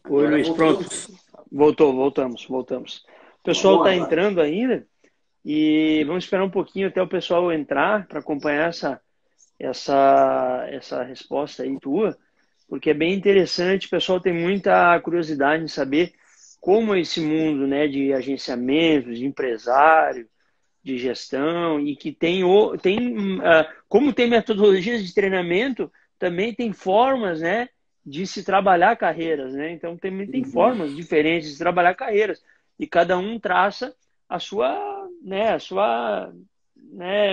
Oi, Agora Luiz, pronto. voltamos. Voltamos. O Tá pessoal bom está agora. entrando ainda e vamos esperar um pouquinho até o pessoal entrar para acompanhar essa resposta aí tua, porque é bem interessante. O pessoal tem muita curiosidade em saber como é esse mundo, né, de agenciamento, de empresário, de gestão e que como tem metodologias de treinamento, também tem formas, né, de se trabalhar carreiras, né? Então também tem Uhum. formas diferentes de trabalhar carreiras e cada um traça a sua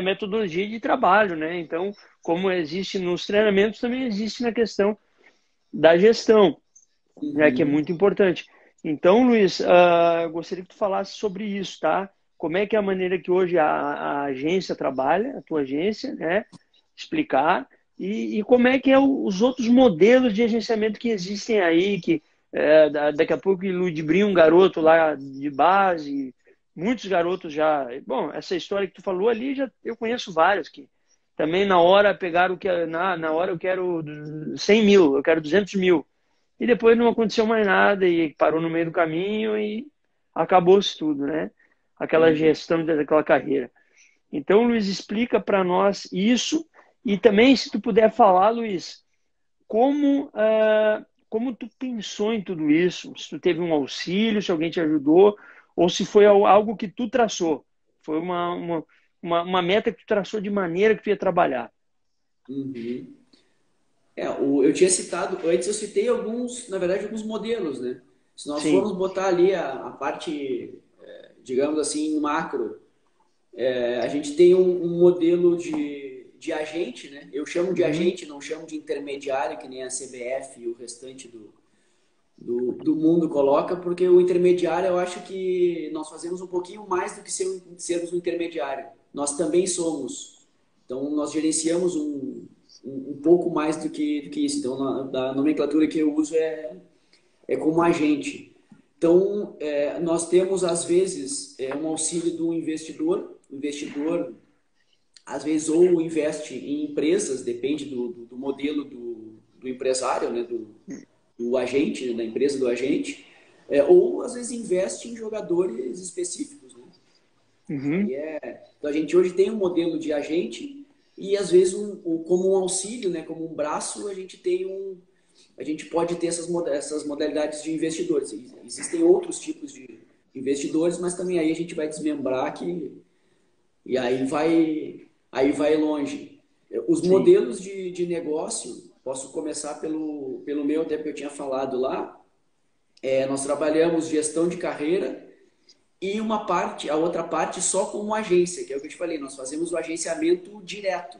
metodologia de trabalho, né? Então, como existe nos treinamentos, também existe na questão da gestão, né, que é Uhum. muito importante. Então, Luiz, eu gostaria que tu falasse sobre isso, tá? Como é que é a maneira que hoje a agência trabalha, a tua agência, né? Explicar. E como é que é os outros modelos de agenciamento que existem aí, que daqui a pouco iludibria um garoto lá de base, muitos garotos já... Bom, essa história que tu falou ali, eu conheço vários que também na hora pegaram o que... Na hora eu quero 100 mil, eu quero 200 mil. E depois não aconteceu mais nada e parou no meio do caminho e acabou-se tudo, né? Aquela Uhum. gestão daquela carreira. Então, Luiz, explica para nós isso e também, se tu puder falar, Luiz, como tu pensou em tudo isso? Se tu teve um auxílio, se alguém te ajudou, ou se foi algo que tu traçou. Foi uma meta que tu traçou de maneira que tu ia trabalhar. Uhum. Eu tinha citado, antes eu citei alguns, na verdade, alguns modelos, né? Se nós Sim. formos botar ali a parte, digamos assim, macro, a gente tem um modelo de agente, né? Eu chamo de Uhum. agente, não chamo de intermediário, que nem a CBF e o restante do mundo coloca, porque o intermediário eu acho que nós fazemos um pouquinho mais do que sermos um intermediário. Nós também somos. Então, nós gerenciamos um pouco mais do que isso. Então, da nomenclatura que eu uso é como agente. Então, nós temos, às vezes, um auxílio do investidor. O investidor, às vezes, ou investe em empresas, depende do modelo do empresário, né? Do agente, né, da empresa do agente, ou às vezes investe em jogadores específicos, né? Uhum. Então a gente hoje tem um modelo de agente e às vezes como um auxílio, né, como um braço, a gente pode ter essas modalidades de investidores. Existem outros tipos de investidores, mas também aí a gente vai desmembrar e aí vai longe. Os Sim. modelos de negócio, posso começar pelo meu, até porque eu tinha falado lá. Nós trabalhamos gestão de carreira e a outra parte só como agência, que é o que eu te falei, nós fazemos o agenciamento direto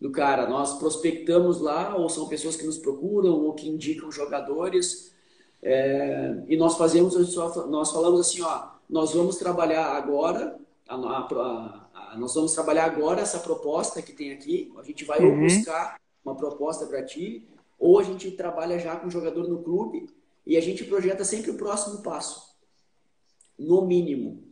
do cara. Nós prospectamos lá, ou são pessoas que nos procuram, ou que indicam jogadores, e nós falamos assim, ó, nós vamos trabalhar agora, nós vamos trabalhar agora essa proposta que tem aqui, a gente vai ou Uhum. buscar uma proposta para ti, ou a gente trabalha já com o jogador no clube, e a gente projeta sempre o próximo passo, no mínimo.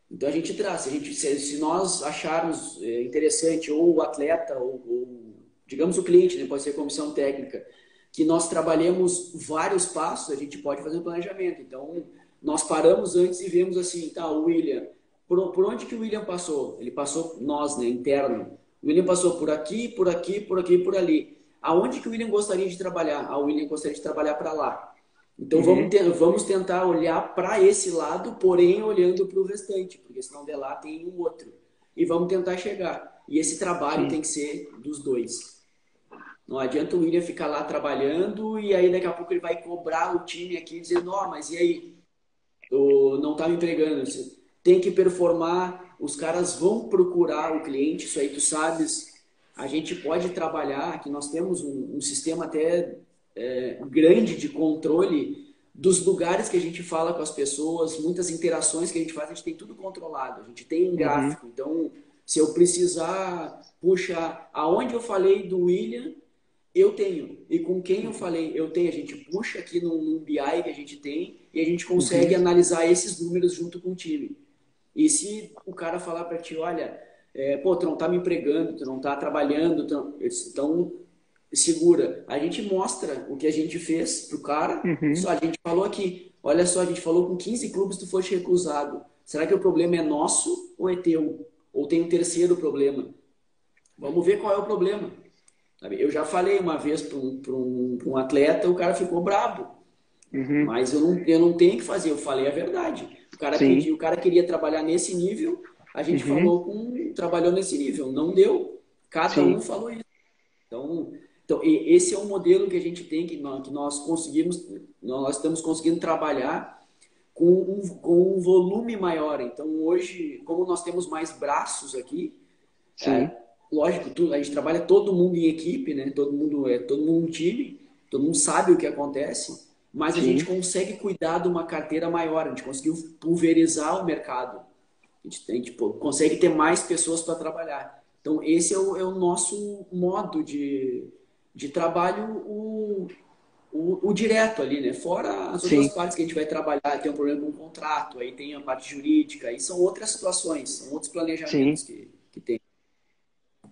Então a gente traz, se nós acharmos interessante, ou o atleta, ou digamos o cliente, né, pode ser comissão técnica, que nós trabalhemos vários passos, a gente pode fazer um planejamento. Então nós paramos antes e vemos assim, tá, o William, por onde que o William passou? Ele passou nós, né, interno. O William passou por aqui, por aqui, por aqui, por ali. Aonde que o William gostaria de trabalhar? O William gostaria de trabalhar para lá. Então Uhum. vamos tentar olhar para esse lado, porém olhando para o restante, porque senão de lá tem um outro. E vamos tentar chegar. E esse trabalho Sim. tem que ser dos dois. Não adianta o William ficar lá trabalhando e aí daqui a pouco ele vai cobrar o time aqui dizendo, ó, mas e aí? Tu não tá me entregando. Você tem que performar, os caras vão procurar o cliente, isso aí tu sabes. A gente pode trabalhar, que nós temos um sistema até grande de controle dos lugares que a gente fala com as pessoas, muitas interações que a gente faz, a gente tem tudo controlado, a gente tem um Uhum. gráfico. Então, se eu precisar puxar aonde eu falei do William, eu tenho. E com quem eu falei, eu tenho. A gente puxa aqui num BI que a gente tem e a gente consegue Uhum. analisar esses números junto com o time. E se o cara falar para ti, olha, pô, tu não tá me empregando, tu não tá trabalhando, então segura. A gente mostra o que a gente fez pro cara. Uhum. Só a gente falou aqui, olha só, a gente falou com 15 clubes tu foste recusado. Será que o problema é nosso ou é teu? Ou tem um terceiro problema? Vamos ver qual é o problema. Sabe? Eu já falei uma vez pra um atleta, o cara ficou brabo. Uhum. Mas eu não tenho o que fazer, eu falei a verdade. O cara Sim. pediu, o cara queria trabalhar nesse nível, a gente Uhum. trabalhou nesse nível, não deu. Cada um Sim. falou isso. Esse é um modelo que a gente tem, que nós conseguimos, nós estamos conseguindo trabalhar com um volume maior. Então, hoje, como nós temos mais braços aqui, Sim. lógico, a gente trabalha todo mundo em equipe, né? Todo mundo um time, todo mundo sabe o que acontece, mas a gente Sim. consegue cuidar de uma carteira maior, a gente conseguiu pulverizar o mercado. A gente consegue ter mais pessoas para trabalhar. Então, esse é o nosso modo de trabalho, o direto ali, né? Fora as outras Sim. partes que a gente vai trabalhar, tem um problema com o contrato, aí tem a parte jurídica, aí são outras situações, são outros Sim. planejamentos que tem.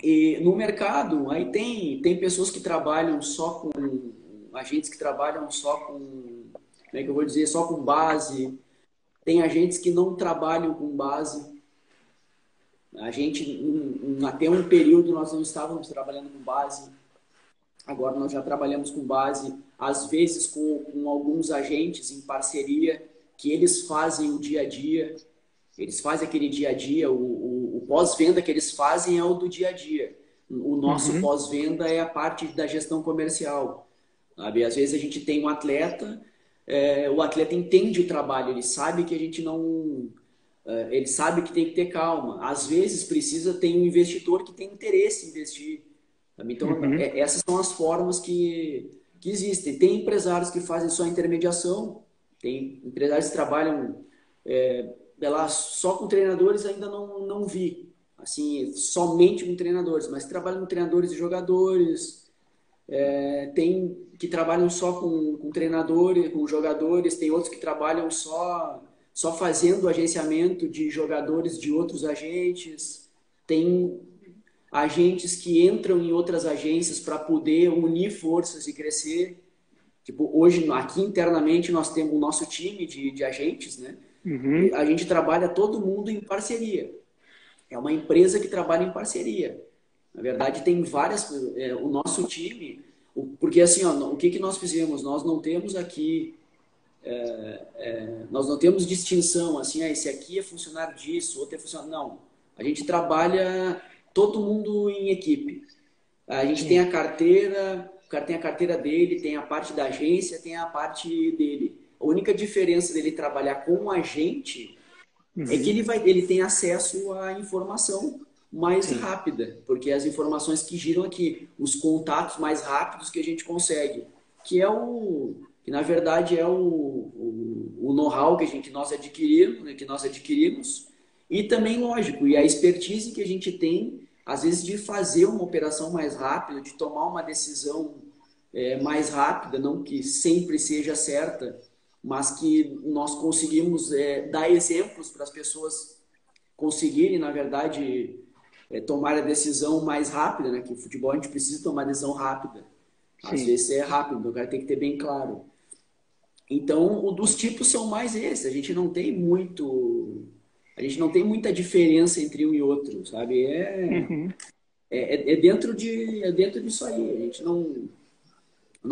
E no mercado, aí tem pessoas que trabalham só com, agentes que trabalham só com, como é que eu vou dizer, só com base, tem agentes que não trabalham com base. A gente, até um período, nós não estávamos trabalhando com base, agora nós já trabalhamos com base, às vezes com alguns agentes em parceria, que eles fazem o dia a dia, eles fazem aquele dia a dia, o pós-venda que eles fazem é o do dia a dia. O nosso Uhum. pós-venda é a parte da gestão comercial. Sabe? Às vezes a gente tem um atleta, o atleta entende o trabalho, ele sabe que a gente não. Ele sabe que tem que ter calma. Às vezes precisa ter um investidor que tem interesse em investir. Sabe? Então, Uhum. essas são as formas que existem. Tem empresários que fazem só intermediação, tem empresários que trabalham lá, só com treinadores, ainda não vi. Assim, somente com treinadores, mas trabalham com treinadores e jogadores, tem que trabalham só com treinadores, com jogadores, tem outros que trabalham só fazendo agenciamento de jogadores de outros agentes, tem agentes que entram em outras agências para poder unir forças e crescer. Tipo, hoje, aqui internamente, nós temos o nosso time de agentes, né? Uhum. A gente trabalha todo mundo em parceria. É uma empresa que trabalha em parceria. Na verdade, tem várias. O nosso time, porque assim, ó, o que nós fizemos? Nós não temos aqui, nós não temos distinção, assim, esse aqui é funcionário disso, outro é funcionário. Não. A gente trabalha todo mundo em equipe. A gente tem Sim. a carteira, o cara tem a carteira dele, tem a parte da agência, tem a parte dele. A única diferença dele trabalhar com a gente é que Uhum. ele tem acesso à informação mais Sim. rápida, porque as informações que giram aqui, os contatos mais rápidos que a gente consegue, que na verdade é o know-how nós adquirimos, né, que nós adquirimos, e também, lógico, e a expertise que a gente tem, às vezes, de fazer uma operação mais rápida, de tomar uma decisão mais rápida, não que sempre seja certa, mas que nós conseguimos dar exemplos para as pessoas conseguirem, na verdade, tomar a decisão mais rápida, né? Que o futebol a gente precisa tomar decisão rápida. Às Sim. vezes é rápido, o cara tem que ter bem claro. Então, o dos tipos são mais esses. A gente não tem muita diferença entre um e outro, sabe? Uhum. É dentro disso aí. A gente não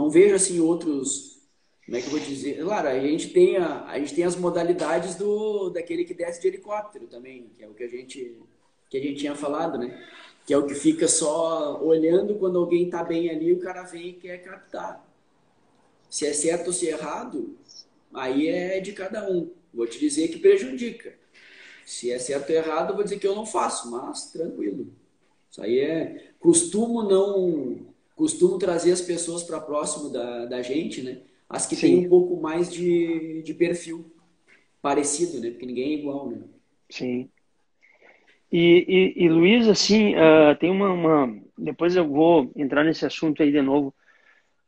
vejo assim outros, como é que eu vou dizer? Claro, a gente tem as modalidades daquele que desce de helicóptero também, que é o que a gente tinha falado, né? Que é o que fica só olhando quando alguém tá bem ali, o cara vem e quer captar. Se é certo ou se é errado, aí é de cada um. Vou te dizer que prejudica. Se é certo ou errado, eu vou dizer que eu não faço, mas tranquilo. Isso aí costumo trazer as pessoas para próximo da gente, né? As que têm Sim. um pouco mais de perfil parecido, né? Porque ninguém é igual, né? Sim. Luiz, assim, tem depois eu vou entrar nesse assunto aí de novo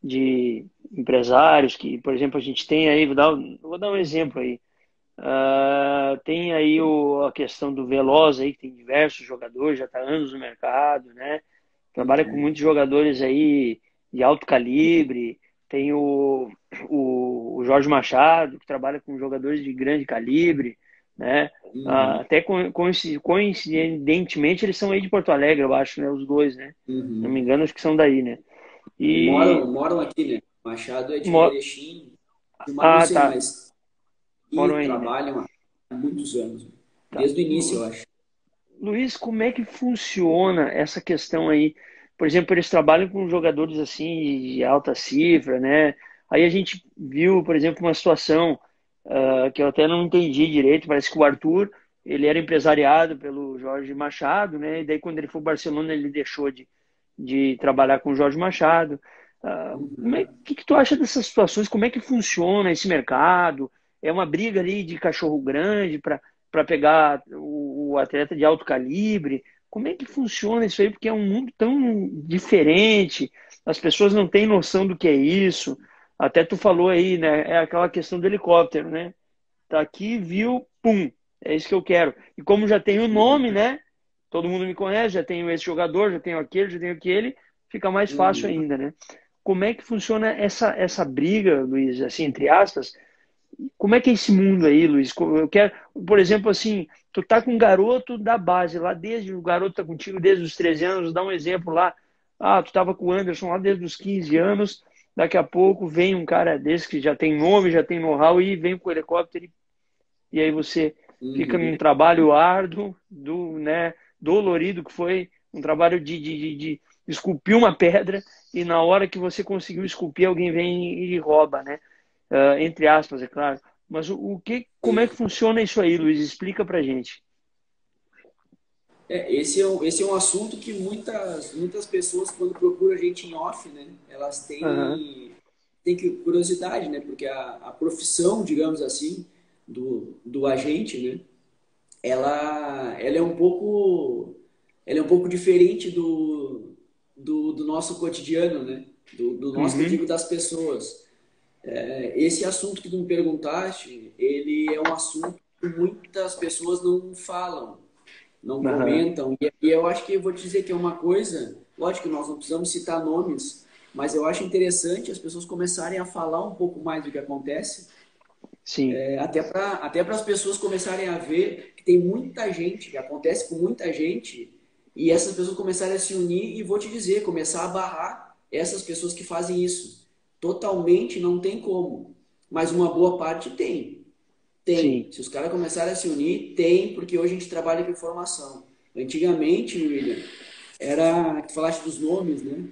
de empresários que, por exemplo, a gente tem aí, vou dar um exemplo aí. Tem aí a questão do Veloz aí, que tem diversos jogadores, já está anos no mercado, né? Trabalha com Uhum. muitos jogadores aí, de alto calibre, tem o Jorge Machado, que trabalha com jogadores de grande calibre, né? Uhum, Até coincidentemente eles são aí de Porto Alegre, eu acho, né? Os dois, né? Não me uhum. engano, acho que são daí, né? E Moram aqui, né? Machado é de mo- Erechim, Gilmar não ah, sei, tá, mas moram e aí, né? trabalham há muitos anos. Tá. Desde o início, eu acho. Luiz, como é que funciona essa questão aí? Por exemplo, eles trabalham com jogadores assim de alta cifra, né? Aí a gente viu, por exemplo, uma situação que eu até não entendi direito. Parece que o Arthur, ele era empresariado pelo Jorge Machado, né? E daí quando ele foi ao Barcelona, ele deixou de trabalhar com o Jorge Machado. Que tu acha dessas situações? Como é que funciona esse mercado? É uma briga ali de cachorro grande para pegar o atleta de alto calibre? Como é que funciona isso aí? Porque é um mundo tão diferente, as pessoas não têm noção do que é isso. Até tu falou aí, né? É aquela questão do helicóptero, né? Tá aqui, viu, pum, é isso que eu quero. E como já tem o nome, né? Todo mundo me conhece, já tenho esse jogador, já tenho aquele, fica mais fácil Uhum. ainda, né? Como é que funciona essa briga, Luiz, assim, entre aspas, como é que é esse mundo aí, Luiz? Eu quero, por exemplo, assim, tu tá com um garoto da base lá, desde o garoto tá contigo desde os 13 anos, dá um exemplo lá. Ah, tu tava com o Anderson lá desde os 15 anos, daqui a pouco vem um cara desse que já tem nome, já tem know-how e vem com o helicóptero e aí você fica Uhum. num trabalho árduo, né, dolorido, que foi um trabalho de esculpir uma pedra e na hora que você conseguiu esculpir, alguém vem e rouba, né? Entre aspas, é claro. Mas como é que funciona isso aí, Luiz? Explica pra gente. Esse é um assunto que muitas pessoas, quando procuram a gente em off, né, elas Aham. têm curiosidade, né, porque a profissão, digamos assim, do agente, né, ela é um pouco diferente do nosso cotidiano, né, do nosso que eu Uhum. digo das pessoas. Esse assunto que tu me perguntaste, ele é um assunto que muitas pessoas não falam, não Aham. comentam. E eu acho que eu vou te dizer que é uma coisa, lógico que nós não precisamos citar nomes, mas eu acho interessante as pessoas começarem a falar um pouco mais do que acontece, Sim, até para as pessoas começarem a ver que tem muita gente, que acontece com muita gente, e essas pessoas começarem a se unir e vou te dizer, começar a barrar essas pessoas que fazem isso. Totalmente não tem como, mas uma boa parte tem. Tem. sim. Se os caras começarem a se unir, tem, porque hoje a gente trabalha com informação. Antigamente, William, era. Tu falaste dos nomes, né?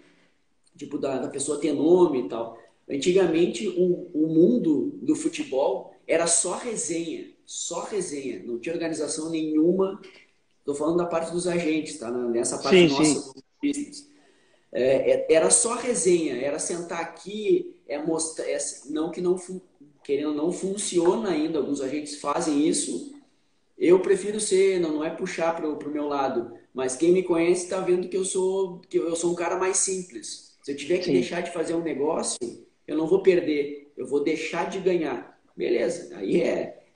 Tipo, da pessoa ter nome e tal. Antigamente, o mundo do futebol era só resenha. Só resenha. Não tinha organização nenhuma. Estou falando da parte dos agentes, tá? Nessa parte Sim, nossa sim. do business. Era só resenha, era sentar aqui, mostrar, não que não querendo não funciona ainda, alguns agentes fazem isso. Eu prefiro ser, não é puxar pro meu lado, mas quem me conhece está vendo que eu sou um cara mais simples. Se eu tiver que Sim, deixar de fazer um negócio, eu não vou perder, eu vou deixar de ganhar. Beleza, aí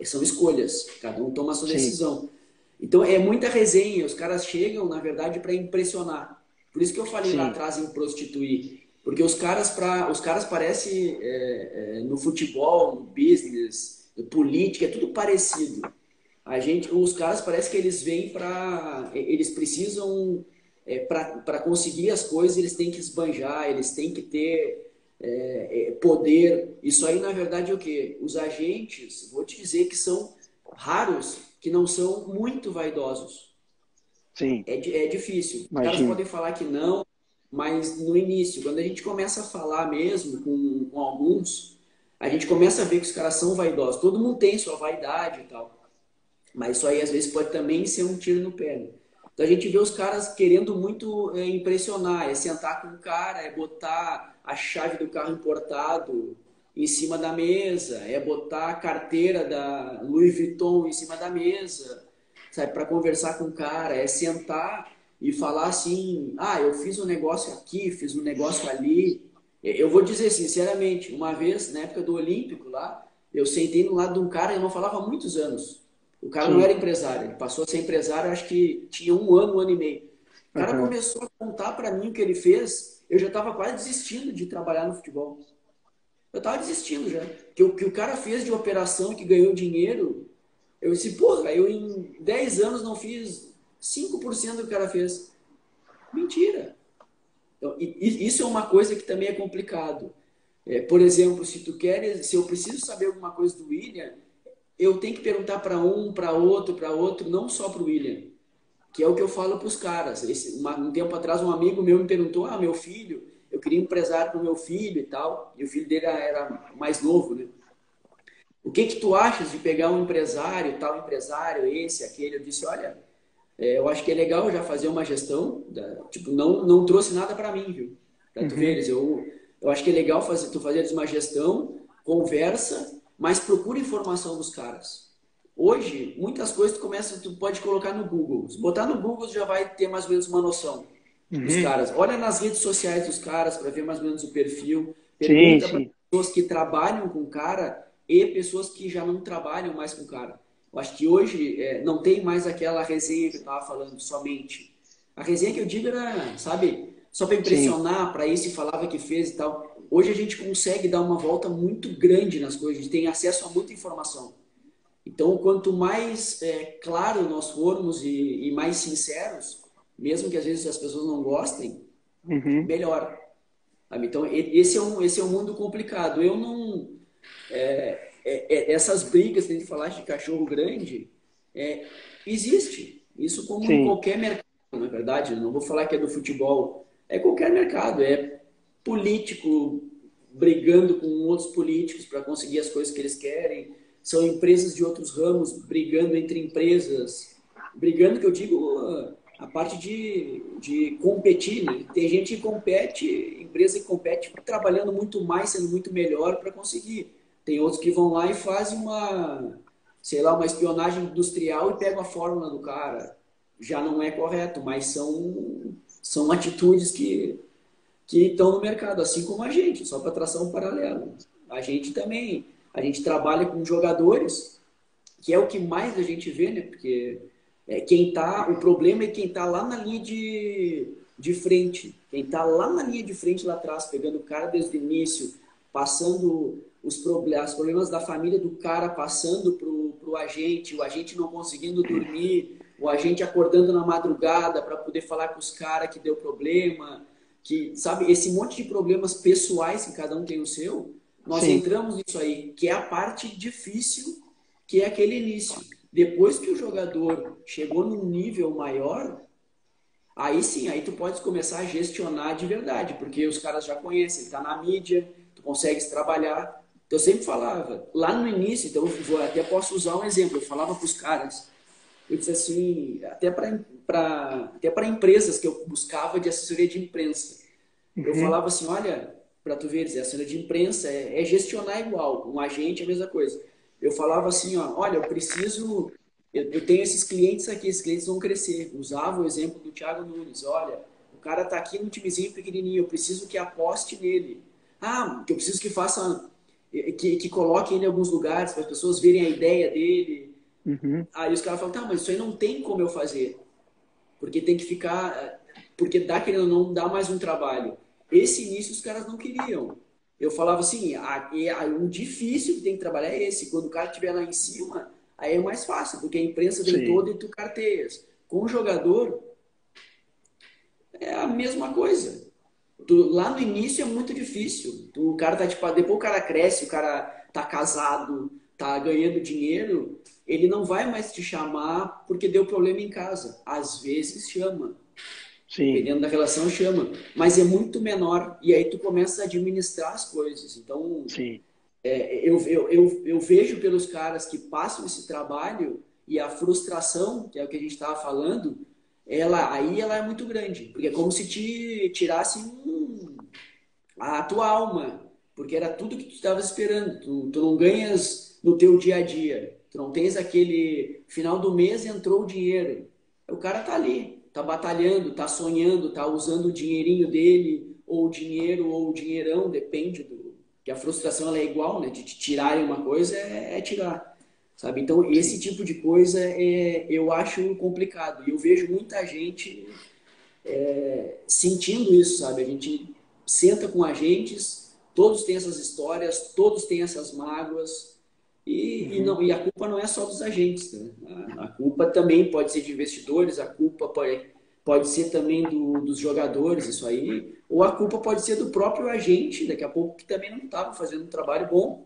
são escolhas, cada um toma a sua sim. decisão. Então é muita resenha, os caras chegam, na verdade, para impressionar. Por isso que eu falei lá Sim, atrás em prostituir. Porque os caras parecem, no futebol, no business, no política, é tudo parecido. Os caras parece que eles vêm eles precisam, para conseguir as coisas, eles têm que esbanjar, eles têm que ter poder. Isso aí, na verdade, é o quê? Os agentes, vou te dizer que são raros, que não são muito vaidosos. sim. É difícil. Os caras Imagino. podem falar que não, mas no início, quando a gente começa a falar mesmo com alguns, a gente começa a ver que os caras são vaidosos. Todo mundo tem sua vaidade e tal. Mas isso aí às vezes pode também ser um tiro no pé. Né? Então a gente vê os caras querendo muito impressionar, é sentar com o cara, é botar a chave do carro importado em cima da mesa, é botar a carteira da Louis Vuitton em cima da mesa, sabe, para conversar com o cara, é sentar e falar assim, eu fiz um negócio aqui, fiz um negócio ali. Eu vou dizer sinceramente, uma vez na época do Olímpico lá, eu sentei no lado de um cara, eu não falava há muitos anos. O cara não era Sim. empresário, ele passou a ser empresário, acho que tinha um ano e meio. O cara Aham. começou a contar para mim o que ele fez. eu já estava quase desistindo de trabalhar no futebol. Eu estava desistindo já. Que o cara fez de operação que ganhou dinheiro, eu disse, porra, eu em 10 anos não fiz 5% do que o cara fez. Mentira. Então, isso é uma coisa que também é complicado. Por exemplo, se eu preciso saber alguma coisa do William, eu tenho que perguntar para um, para outro, não só para o William. Que é o que eu falo para os caras. Um tempo atrás, um amigo meu me perguntou: meu filho, eu queria um empresário para o meu filho e tal. E o filho dele era mais novo, né? O que tu achas de pegar um empresário, tal empresário, esse, aquele? Eu disse: olha, eu acho que é legal já fazer uma gestão. Tipo, não trouxe nada para mim, viu? Para tu Uhum. veres. Eu acho que é legal tu fazeres uma gestão, conversa, mas procura informação dos caras. Hoje, muitas coisas tu pode colocar no Google. Se botar no Google, já vai ter mais ou menos uma noção dos Uhum. caras. Olha nas redes sociais dos caras para ver mais ou menos o perfil. Sim, Pergunta para sim. pessoas que trabalham com o cara e pessoas que já não trabalham mais com o cara. Eu acho que hoje não tem mais aquela resenha que eu estava falando somente. A resenha que eu digo era, sabe, só para Sim. impressionar, para esse falava que fez e tal. Hoje a gente consegue dar uma volta muito grande nas coisas, a gente tem acesso a muita informação. Então, quanto mais claro nós formos e mais sinceros, mesmo que às vezes as pessoas não gostem, Uhum. melhor. Sabe? Então, esse é um mundo complicado. Eu não. Essas brigas que a gente falar de cachorro grande, existe. Isso como em Sim. qualquer mercado, na verdade. Não vou falar que é do futebol. É qualquer mercado. É político brigando com outros políticos para conseguir as coisas que eles querem. São empresas de outros ramos brigando entre empresas. Brigando, que eu digo, a parte de competir, né? Tem gente que compete, empresa que compete trabalhando muito mais, sendo muito melhor para conseguir. Tem outros que vão lá e fazem sei lá, uma espionagem industrial e pegam a fórmula do cara. Já não é correto, mas são atitudes que estão no mercado, assim como a gente, só para traçar um paralelo. A gente também, a gente trabalha com jogadores, que é o que mais a gente vê, né? Porque o problema é quem está lá na linha de frente, quem está lá na linha de frente lá atrás, pegando o cara desde o início, passando os problemas da família do cara, passando pro agente, o agente não conseguindo dormir, o agente acordando na madrugada para poder falar com os caras que deu problema, que, sabe, esse monte de problemas pessoais que cada um tem o seu, nós Sim. entramos nisso aí, que é a parte difícil, que é aquele início. Depois que o jogador chegou num nível maior, aí sim, aí tu pode começar a gestionar de verdade, porque os caras já conhecem, tá na mídia, tu consegues trabalhar. Então, eu sempre falava, lá no início, então até posso usar um exemplo, eu falava para os caras, eu disse assim, até para empresas que eu buscava de assessoria de imprensa, eu Uhum. falava assim, olha, para tu veres, a assessoria de imprensa é gestionar igual, um agente é a mesma coisa. Eu falava assim, ó, olha, eu tenho esses clientes aqui, esses clientes vão crescer. Usava o exemplo do Thiago Nunes, olha, o cara tá aqui no timezinho pequenininho, eu preciso que aposte nele. Que eu preciso que faça, que coloque ele em alguns lugares para as pessoas verem a ideia dele. Uhum. Aí os caras falam, tá, mas isso aí não tem como eu fazer, porque tem que ficar, porque dá querendo ou não, dá mais um trabalho. Esse início os caras não queriam. Eu falava assim, o difícil que tem que trabalhar é esse. Quando o cara estiver lá em cima, aí é mais fácil, porque a imprensa vem Sim. toda e tu carteias. Com o jogador, é a mesma coisa. Lá no início é muito difícil. O cara tá tipo, depois o cara cresce, o cara tá casado, tá ganhando dinheiro, ele não vai mais te chamar porque deu problema em casa. Às vezes chama, Sim. dependendo da relação chama, mas é muito menor e aí tu começa a administrar as coisas. Então, Sim. eu vejo pelos caras que passam esse trabalho e a frustração, que é o que a gente estava falando, ela é muito grande, porque é como se te tirasse a tua alma, porque era tudo que tu estava esperando. Tu não ganhas no teu dia a dia, tu não tens aquele final do mês entrou o dinheiro. O cara tá ali, tá batalhando, tá sonhando, tá usando o dinheirinho dele, ou o dinheiro, ou o dinheirão, depende do. Que a frustração ela é igual, né? De te tirarem uma coisa é tirar, sabe? Então, esse Sim. tipo de coisa eu acho complicado. E eu vejo muita gente sentindo isso, sabe? A gente senta com agentes, todos têm essas histórias, todos têm essas mágoas, e a culpa não é só dos agentes, né? A culpa também pode ser de investidores, a culpa pode ser também dos jogadores, isso aí, ou a culpa pode ser do próprio agente, daqui a pouco, que também não estava fazendo um trabalho bom.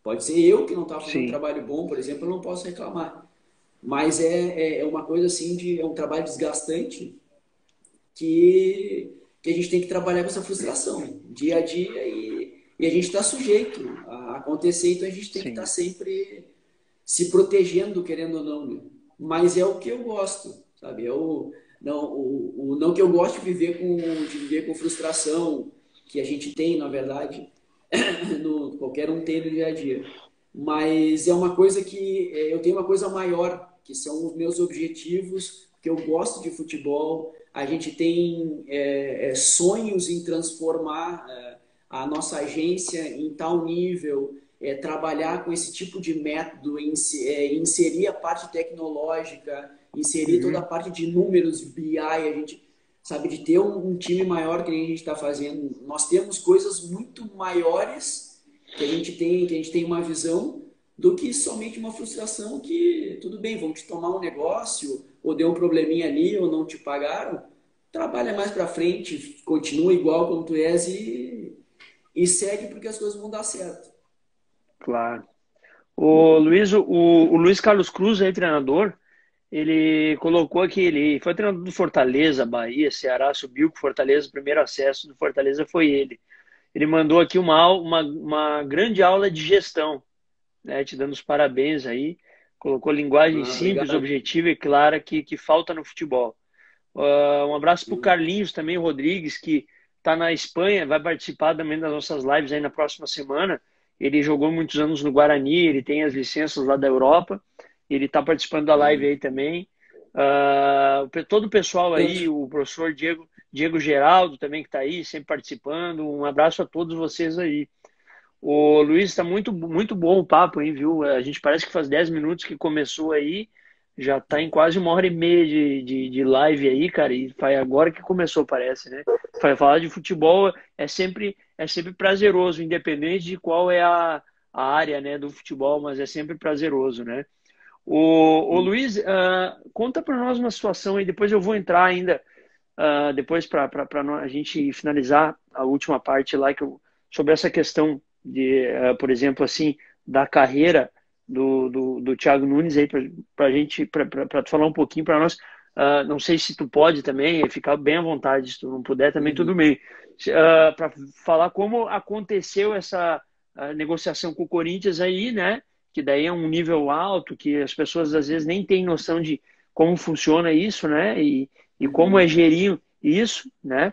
Pode ser eu que não estava fazendo um Sim, trabalho bom, por exemplo, eu não posso reclamar. Mas é uma coisa assim, é um trabalho desgastante que a gente tem que trabalhar com essa frustração, dia a dia, e a gente está sujeito a acontecer, então a gente tem que estar sim. sempre se protegendo, querendo ou não, né? Mas é o que eu gosto, sabe? Não que eu gosto de viver com frustração, que a gente tem, na verdade, qualquer um tem no dia a dia. Mas é uma coisa que eu tenho uma coisa maior, que são os meus objetivos, que eu gosto de futebol. A gente tem sonhos em transformar a nossa agência em tal nível, trabalhar com esse tipo de método, inserir a parte tecnológica, inserir toda a Uhum. parte de números, BI, a gente sabe, de ter um time maior que nem a gente está fazendo. Nós temos coisas muito maiores que a gente tem uma visão do que somente uma frustração que, tudo bem, vão te tomar um negócio, ou deu um probleminha ali, ou não te pagaram. Trabalha mais para frente, continua igual como tu és e segue porque as coisas vão dar certo. Claro. O Luiz, o Luiz Carlos Cruz, aí, treinador, ele colocou aqui, ele foi treinador do Fortaleza, Bahia, Ceará, subiu com Fortaleza, o primeiro acesso do Fortaleza foi ele. Ele mandou aqui uma grande aula de gestão, né, te dando os parabéns aí. Colocou linguagem Ah, simples, obrigado. objetiva e clara que falta no futebol. Um abraço para o Carlinhos também, o Rodrigues, que está na Espanha, vai participar também das nossas lives aí na próxima semana. Ele jogou muitos anos no Guarani, ele tem as licenças lá da Europa, ele está participando da live aí também. Todo o pessoal aí, o professor Diego Geraldo também que está aí, sempre participando. Um abraço a todos vocês aí. O Luiz, está muito bom o papo, hein, viu? A gente parece que faz 10 minutos que começou aí, já está em quase 1 hora e meia de live aí, cara, e foi agora que começou, parece, né? Falar de futebol é sempre prazeroso, independente de qual é a área, né, do futebol, mas é sempre prazeroso, né? O Luiz, conta para nós uma situação aí, depois eu vou entrar ainda, depois para a gente finalizar a última parte lá, sobre essa questão de, por exemplo, assim, da carreira do Thiago Nunes aí para gente, para tu falar um pouquinho para nós. Não sei se tu pode também, ficar bem à vontade, se tu não puder também tudo Uhum. bem. Para falar como aconteceu essa negociação com o Corinthians aí, né? Que daí é um nível alto, que as pessoas às vezes nem têm noção de como funciona isso, né? E como é Uhum. gerir isso, né?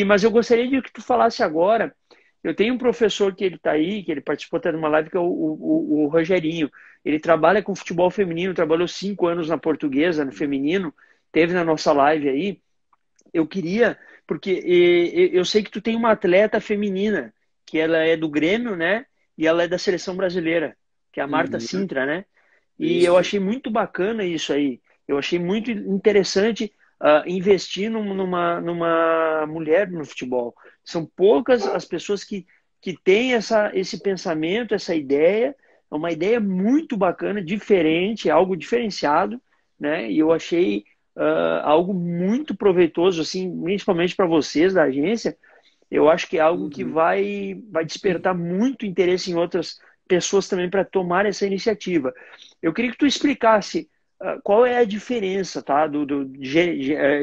Mas eu gostaria de que tu falasse agora. Eu tenho um professor que ele está aí, que ele participou até de uma live, que é o Rogerinho. Ele trabalha com futebol feminino, trabalhou 5 anos na Portuguesa, no feminino, teve na nossa live aí. Eu queria, porque eu sei que tu tem uma atleta feminina, que ela é do Grêmio, né? E ela é da seleção brasileira, que é a Marta Uhum. Sintra, né? E eu Isso. achei muito bacana isso aí. Eu achei muito interessante investir numa mulher no futebol. São poucas as pessoas que têm esse pensamento, essa ideia. É uma ideia muito bacana, diferente, algo diferenciado, né? E eu achei algo muito proveitoso, assim, principalmente para vocês da agência. Eu acho que é algo que Uhum. vai despertar muito interesse em outras pessoas também para tomar essa iniciativa. Eu queria que tu explicasse qual é a diferença, tá, de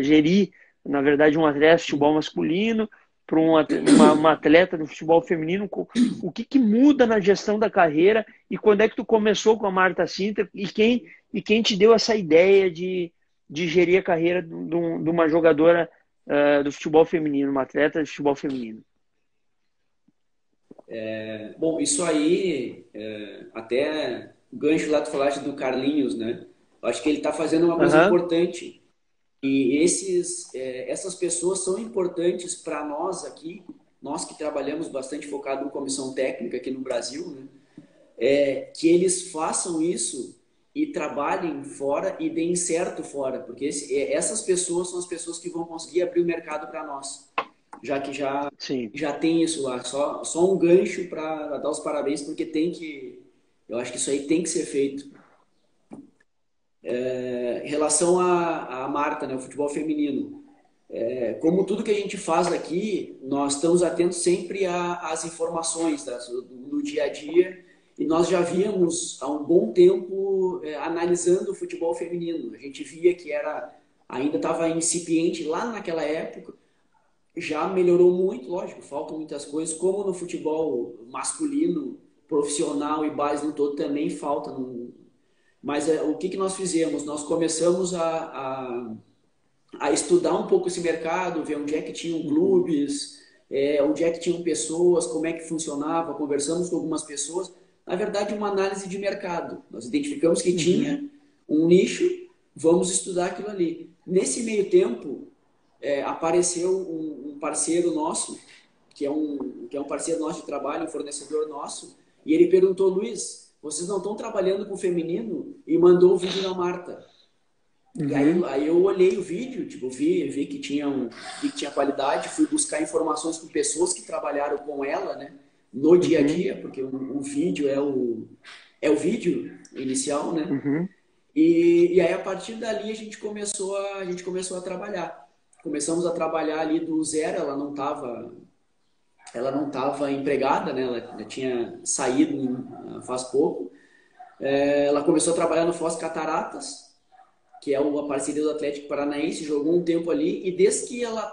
gerir, na verdade, um atleta de futebol masculino para uma atleta do futebol feminino, o que muda na gestão da carreira e quando é que tu começou com a Marta Sintra e quem te deu essa ideia de gerir a carreira de uma jogadora do futebol feminino, uma atleta de futebol feminino. Bom, isso aí, até o gancho lá tu falaste do Carlinhos, né? Eu acho que ele está fazendo uma coisa Aham, importante. E essas pessoas são importantes para nós aqui, nós que trabalhamos bastante focado em comissão técnica aqui no Brasil, né? Que eles façam isso e trabalhem fora e deem certo fora, porque essas pessoas são as pessoas que vão conseguir abrir o mercado para nós. já que sim. já tem isso lá. Só um gancho para dar os parabéns, porque eu acho que isso aí tem que ser feito. Em relação à Marta, né, o futebol feminino, como tudo que a gente faz aqui, nós estamos atentos sempre às informações do dia a dia, e nós já víamos há um bom tempo analisando o futebol feminino. A gente via que ainda estava incipiente lá naquela época, já melhorou muito, lógico, faltam muitas coisas, como no futebol masculino, profissional e base no todo também falta. Mas o que nós fizemos? Nós começamos a estudar um pouco esse mercado, ver onde é que tinham Uhum, clubes, onde é que tinham pessoas, como é que funcionava, conversamos com algumas pessoas. Na verdade, uma análise de mercado. Nós identificamos que uhum, tinha um nicho, vamos estudar aquilo ali. Nesse meio tempo, apareceu um parceiro nosso, que é um parceiro nosso de trabalho, um fornecedor nosso, e ele perguntou: Luiz, vocês não estão trabalhando com feminino? E mandou o vídeo da Marta. E uhum, aí eu olhei o vídeo, tipo, vi que tinha qualidade, fui buscar informações com pessoas que trabalharam com ela, né, no dia a uhum, dia, porque o vídeo é o vídeo inicial, né? uhum, E aí a partir dali a gente começou a trabalhar. Começamos a trabalhar ali do zero, ela não tava empregada, né? Ela tinha saído faz pouco. Ela começou a trabalhar no Foz Cataratas, que é a parceria do Atlético Paranaense, jogou um tempo ali, e desde que ela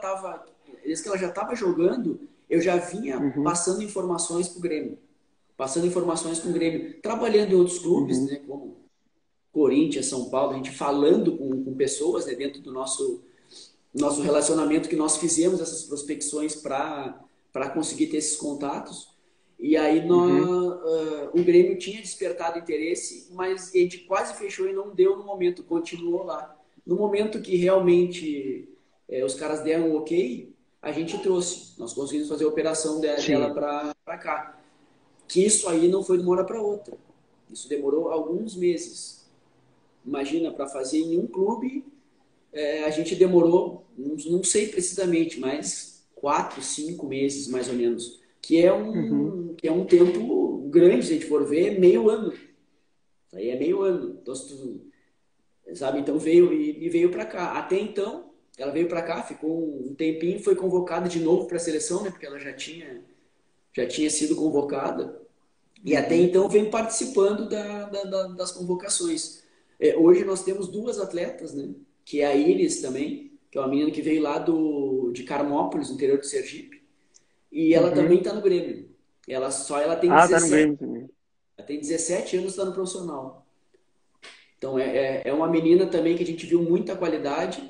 já estava jogando, eu já vinha uhum, passando informações para o Grêmio. Passando informações com o Grêmio. Trabalhando em outros clubes, uhum, né, como Corinthians, São Paulo, a gente falando com pessoas, né, dentro do nosso relacionamento, que nós fizemos essas prospecções para conseguir ter esses contatos. E aí uhum, o Grêmio tinha despertado interesse, mas a gente quase fechou e não deu no momento, continuou lá. No momento que realmente os caras deram o ok, a gente trouxe. Nós conseguimos fazer a operação dela sim. para cá. Que isso aí não foi de uma hora para outra. Isso demorou alguns meses. Imagina, para fazer em um clube, a gente demorou, não sei precisamente, mas 4, 5 meses mais ou menos, Uhum, que é um tempo grande, se a gente for ver, meio ano. Isso aí é meio ano. Então, sabe, então veio para cá. Até então, ela veio para cá, ficou um tempinho, foi convocada de novo para a seleção, né, porque ela já tinha sido convocada. E até uhum, então vem participando das convocações. Hoje nós temos duas atletas, né? Que é a Iris também, que é uma menina que veio lá de Carmópolis, no interior do Sergipe. E ela também uhum. está no Grêmio. Ela tem Ah, tá no 17, Grêmio também. ela tem 17 anos, está no profissional. Então é uma menina também que a gente viu muita qualidade.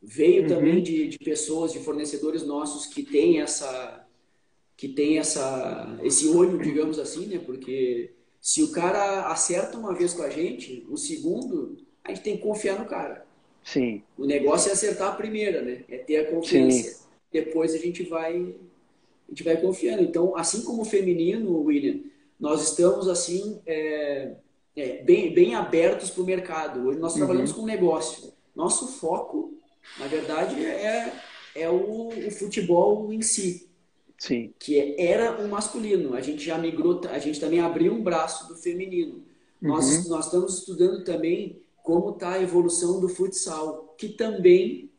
Veio também Uhum, de pessoas, de fornecedores nossos que tem esse olho, digamos assim, né? Porque se o cara acerta uma vez com a gente, o segundo, a gente tem que confiar no cara. sim, O negócio é acertar a primeira, né? É ter a sim. confiança. Depois a gente vai confiando. Então, assim como o feminino, William, nós estamos assim bem abertos para o mercado. Hoje nós trabalhamos Uhum, com negócio. Nosso foco, na verdade, é o futebol em si, sim. que era o masculino. A gente já migrou, a gente também abriu um braço do feminino. Nós, Uhum, nós estamos estudando também como está a evolução do futsal, que também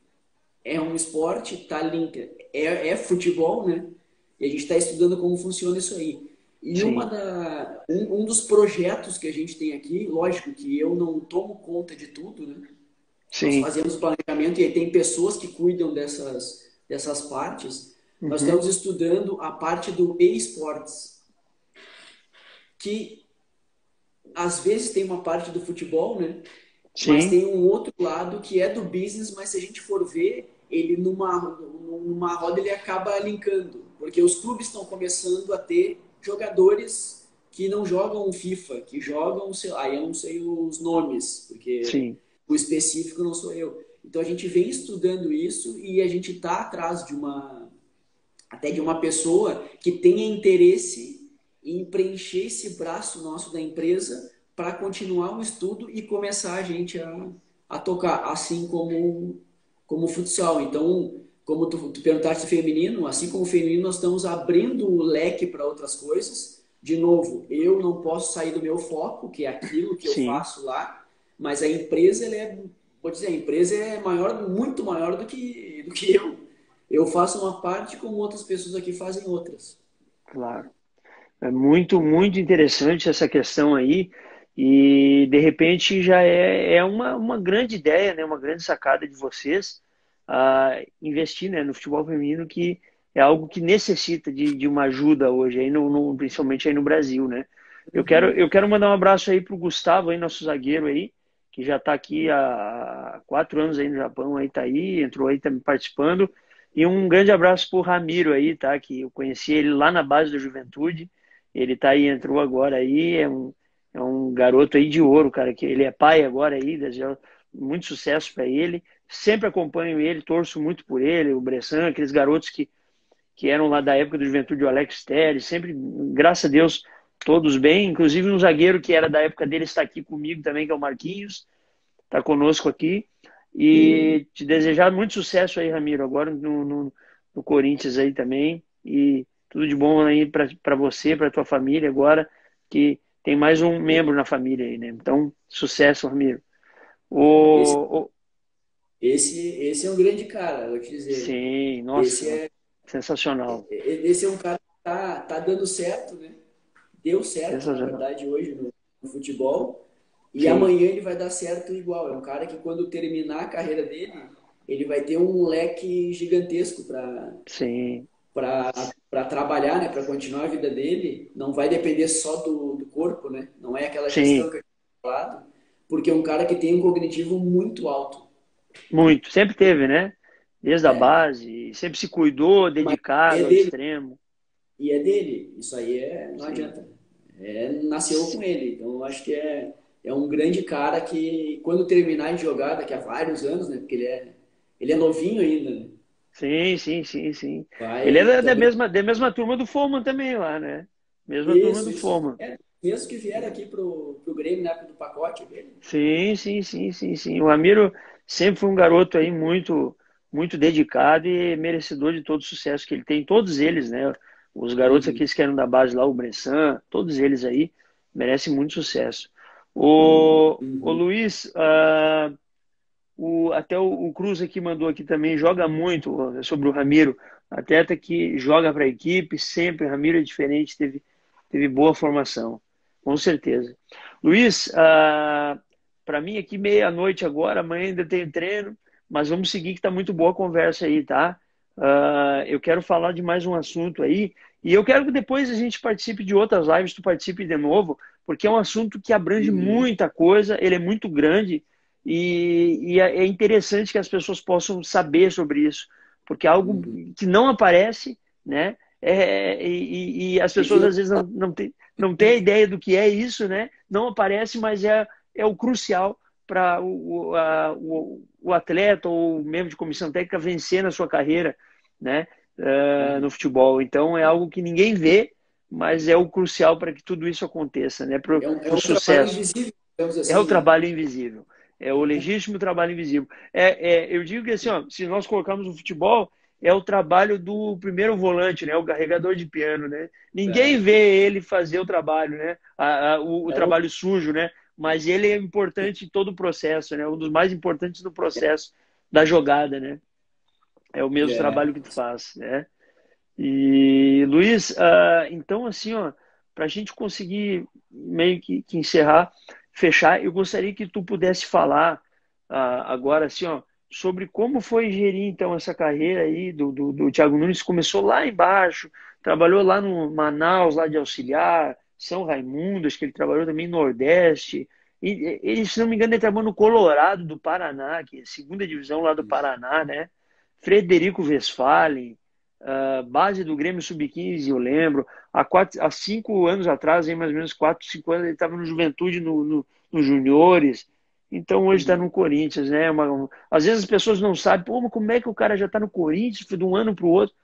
é um esporte, tá link, é futebol, né? E a gente está estudando como funciona isso aí. E sim, um dos projetos que a gente tem aqui, lógico que eu não tomo conta de tudo, né? Nós sim. fazemos o planejamento e aí tem pessoas que cuidam dessas partes. Nós Uhum, estamos estudando a parte do e-sports, que às vezes tem uma parte do futebol, né? Mas sim. tem um outro lado que é do business, mas se a gente for ver, ele numa roda ele acaba linkando, porque os clubes estão começando a ter jogadores que não jogam FIFA, que jogam, sei lá, eu não sei os nomes, porque Sim. o específico não sou eu. Então a gente vem estudando isso e a gente está atrás até de uma pessoa que tenha interesse em preencher esse braço nosso da empresa para continuar o estudo e começar a gente a tocar, assim como o futsal. Então, como tu perguntaste feminino, assim como o feminino, nós estamos abrindo o leque para outras coisas. De novo, eu não posso sair do meu foco, que é aquilo que eu Sim, faço lá, mas a empresa, vou dizer, a empresa é maior, muito maior do que eu. Eu faço uma parte como outras pessoas aqui fazem outras. claro. É muito, muito interessante essa questão aí. E de repente já é uma grande ideia, né? Uma grande sacada de vocês investir, né, no futebol feminino, que é algo que necessita de uma ajuda hoje, aí principalmente aí no Brasil, né? Eu quero mandar um abraço aí pro Gustavo, aí, nosso zagueiro aí, que já está aqui há 4 anos aí no Japão, aí tá aí, entrou aí também participando. E um grande abraço pro Ramiro aí, tá? Que eu conheci ele lá na base do Juventude. Ele tá aí, entrou agora aí, é um garoto aí de ouro, cara, que ele é pai agora aí, desejo muito sucesso para ele. Sempre acompanho ele, torço muito por ele, o Bressan, aqueles garotos que eram lá da época do Juventude, o Alex Telles, sempre, graças a Deus, todos bem. Inclusive um zagueiro que era da época dele está aqui comigo também, que é o Marquinhos, está conosco aqui. E te desejar muito sucesso aí, Ramiro, agora no Corinthians aí também. E tudo de bom aí para você, para tua família agora, que tem mais um membro na família aí, né? Então, sucesso, Ramiro. Esse, O, o- esse é um grande cara, vou te dizer. sim, Esse nossa, é, sensacional. esse é um cara que tá dando certo, né? Deu certo, na Sensacional. verdade, hoje no futebol. E Sim, amanhã ele vai dar certo igual. É um cara que, quando terminar a carreira dele, ele vai ter um leque gigantesco sim, para trabalhar, né? Para continuar a vida dele. Não vai depender só do corpo, né? Não é aquela gestão sim, que eu tinha falado, porque é um cara que tem um cognitivo muito alto. muito. Sempre teve, né? Desde a É, base, sempre se cuidou, mas dedicado é ao dele. extremo. E é dele. Isso aí não Sim, adianta. Nasceu com sim, ele. Então, eu acho que é um grande cara que, quando terminar de jogar, daqui a vários anos, né? Porque ele é novinho ainda, né? sim, sim, sim, sim. Ele é Vai também. da mesma turma do Foman também lá, né? Mesma turma Isso, do isso. Foman. Mesmo que vier aqui pro Grêmio, na época do pacote dele. Sim, sim, sim, sim, sim. O Ramiro sempre foi um garoto aí muito, muito dedicado e merecedor de todo o sucesso que ele tem. Todos eles, né? Os garotos Uhum. aqui que eram da base lá, o Bressan, todos eles aí merecem muito sucesso. O Uhum. Luiz, até o Cruz aqui mandou aqui também, joga muito sobre o Ramiro, atleta que joga para a equipe, sempre. Ramiro é diferente, teve boa formação, com certeza. Luiz, para mim aqui meia-noite agora, amanhã ainda tem treino, mas vamos seguir que está muito boa a conversa aí, tá? Eu quero falar de mais um assunto aí, e eu quero que depois a gente participe de outras lives, tu participe de novo, porque é um assunto que abrange Uhum. muita coisa, ele é muito grande, e é interessante que as pessoas possam saber sobre isso, porque é algo Uhum. que não aparece, né? E as E que pessoas às vezes não têm a ideia do que é isso, né? Não aparece, mas é o crucial para o atleta ou o membro de comissão técnica vencer na sua carreira, né? Uhum. No futebol. Então é algo que ninguém vê, mas é o crucial para que tudo isso aconteça, né? Para é o um trabalho sucesso. invisível, digamos É o assim, né? trabalho invisível. É o legítimo trabalho invisível. Eu digo que assim, ó, se nós colocarmos o futebol, é o trabalho do primeiro volante, né? O carregador de piano, né? Ninguém É, vê ele fazer o trabalho, né? O é o, trabalho sujo, né? Mas ele é importante em todo o processo, né? Um dos mais importantes no processo da jogada, né? É o mesmo é, trabalho que tu faz, né? E, Luiz, então, assim, ó, para a gente conseguir meio que encerrar, fechar, eu gostaria que tu pudesse falar agora, assim, ó, sobre como foi gerir, então, essa carreira aí do Thiago Nunes. Começou lá embaixo, trabalhou lá no Manaus, lá de auxiliar, São Raimundo, acho que ele trabalhou também no Nordeste. E ele, se não me engano, ele trabalhou no Colorado do Paraná, que é a segunda divisão lá do Paraná, né? Frederico Westphalen, base do Grêmio Sub-15, eu lembro. Há 5 anos atrás, mais ou menos 4, 5 anos, ele estava no Juventude, no Juniores. Então hoje está no uhum. Corinthians, né? Às vezes as pessoas não sabem, pô, mas como é que o cara já está no Corinthians de um ano para o outro?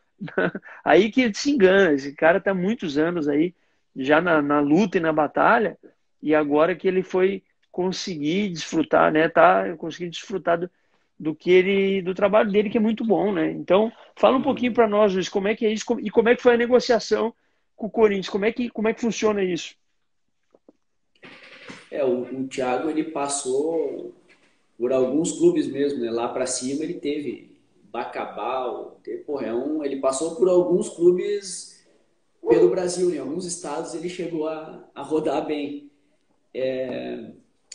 Aí que se engana. Esse cara está muitos anos aí, já na luta e na batalha, e agora que ele foi conseguir desfrutar, né? Tá conseguindo desfrutar do trabalho dele, que é muito bom, né? Então, fala um pouquinho Uhum. para nós, Luiz, como é que é isso e como é que foi a negociação com o Corinthians, como é que funciona isso? O Thiago, ele passou por alguns clubes mesmo, né? Lá para cima ele teve Bacabal, porra, ele passou por alguns clubes pelo Brasil, em alguns estados ele chegou a rodar bem.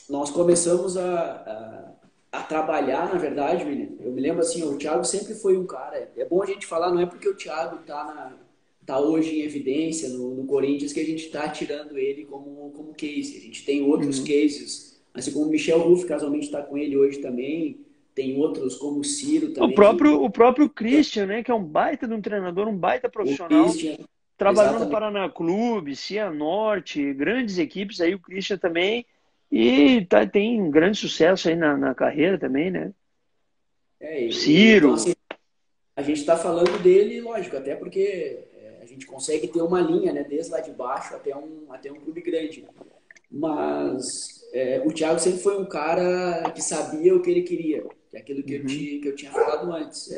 Nós começamos a trabalhar, na verdade, William. Eu me lembro assim, o Thiago sempre foi um cara. É bom a gente falar, não é porque o Thiago tá hoje em evidência no Corinthians que a gente está tirando ele como case. A gente tem outros Uhum. cases, assim como o Michel Ruff casualmente está com ele hoje também. Tem outros como o Ciro O também, que próprio, o próprio Christian, né, que é um baita de um treinador, um baita o profissional, Christian, trabalhou no exatamente. Paraná Clube, Cianorte, grandes equipes aí, o Christian também, e tem um grande sucesso aí na carreira também, né? Então, Ciro. assim, a gente está falando dele, lógico, até porque a gente consegue ter uma linha, né, desde lá de baixo até um clube grande. Mas o Thiago sempre foi um cara que sabia o que ele queria, que é aquilo Uhum. que eu tinha falado antes.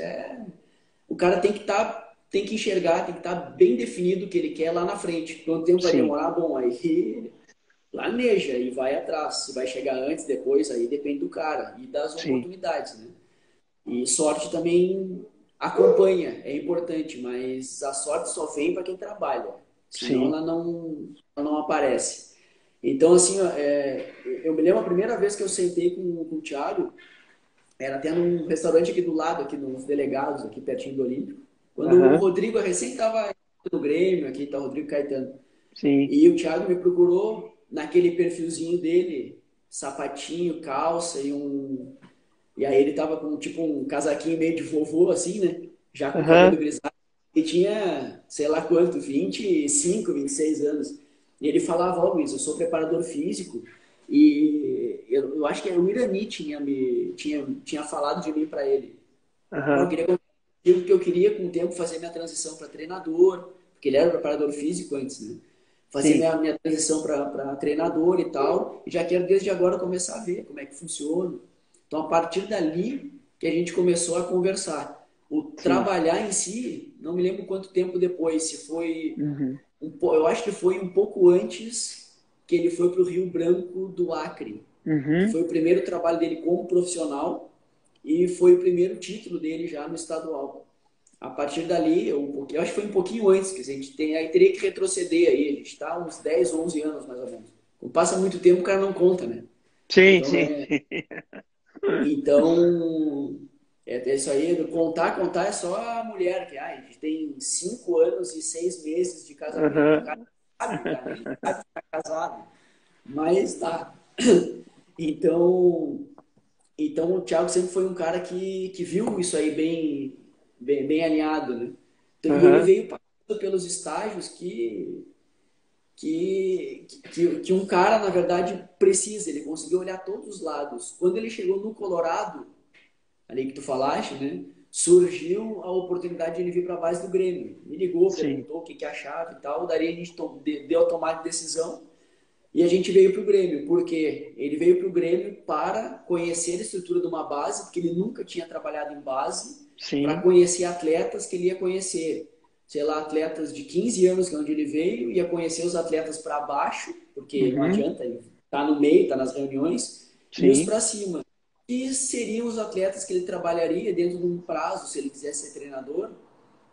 O cara tem que enxergar, tem que estar bem definido o que ele quer lá na frente. Quanto tempo vai Sim, demorar? Bom, aí planeja e vai atrás. Se vai chegar antes, depois, aí depende do cara e das sim, oportunidades, né? E sorte também acompanha, é importante, mas a sorte só vem para quem trabalha, senão sim. ela não aparece. Então, assim, eu me lembro a primeira vez que eu sentei com o Thiago, era até num restaurante aqui do lado, aqui nos Delegados, aqui pertinho do Olímpico, quando o Aham, Rodrigo recém estava no Grêmio, aqui está o Rodrigo Caetano. sim. E o Thiago me procurou naquele perfilzinho dele, sapatinho, calça e aí ele tava com tipo um casaquinho meio de vovô, assim, né? Já com o cabelo Aham, grisalho. E tinha, sei lá quanto, 25, 26 anos. E ele falava, ó, Luiz, eu sou preparador físico. E eu acho que o Irani tinha falado de mim para ele. Ó, eu aham, queria contigo porque eu queria, com o tempo, fazer minha transição para treinador, porque ele era preparador físico antes, né? Fazer sim, minha transição para treinador e tal. E já quero desde agora começar a ver como é que funciona. Então, a partir dali que a gente começou a conversar. O sim. trabalhar em si, não me lembro quanto tempo depois, se foi Uhum, eu acho que foi um pouco antes que ele foi para o Rio Branco do Acre, que uhum. foi o primeiro trabalho dele como profissional e foi o primeiro título dele já no estadual. A partir dali, eu acho que foi um pouquinho antes, que a gente tem, aí teria que retroceder aí, a gente está uns 10, 11 anos mais ou menos. Quando passa muito tempo, o cara não conta, né? Sim, Então, sim, sim. então, isso aí, contar é só a mulher, que a gente tem 5 anos e 6 meses de casamento, o cara Aham. sabe, cara, ele sabe que tá casado, mas tá. Então, então o Thiago sempre foi um cara que viu isso aí bem alinhado, né? Então, e ele Aham. veio passando pelos estágios que um cara, na verdade, precisa. Ele conseguiu olhar todos os lados. Quando ele chegou no Colorado, ali que tu falaste, né? Surgiu a oportunidade de ele vir para a base do Grêmio. Me ligou, Sim. perguntou o que achava e tal. Daí a gente deu a tomada de decisão e a gente veio para o Grêmio. Por quê? Ele veio para o Grêmio para conhecer a estrutura de uma base, porque ele nunca tinha trabalhado em base, para Sim. conhecer atletas que ele ia conhecer. Sei lá, atletas de 15 anos, que é onde ele veio, ia conhecer os atletas para baixo, porque não Uhum. adianta, ele tá no meio, tá nas reuniões, e os Sim. para cima. E seriam os atletas que ele trabalharia dentro de um prazo, se ele quisesse ser treinador,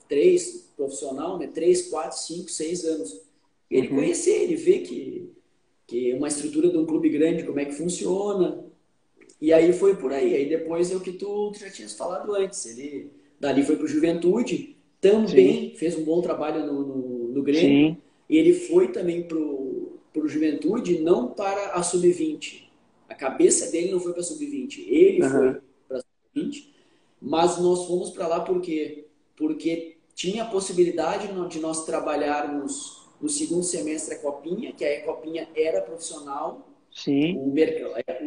três, profissional, né? 3, 4, 5, 6 anos. E ele Uhum. conhecer, ele vê que uma estrutura de um clube grande, como é que funciona. E aí foi por aí. Aí depois é o que tu já tinhas falado antes. Ele dali foi para o Juventude, Sim. também fez um bom trabalho no Grêmio. Sim. E ele foi também para o Juventude, não para a Sub-20. A cabeça dele não foi para a Sub-20. Ele Aham. foi para a Sub-20. Mas nós fomos para lá por quê? Porque tinha a possibilidade de nós trabalharmos no segundo semestre a Copinha, que a Copinha era profissional, Sim.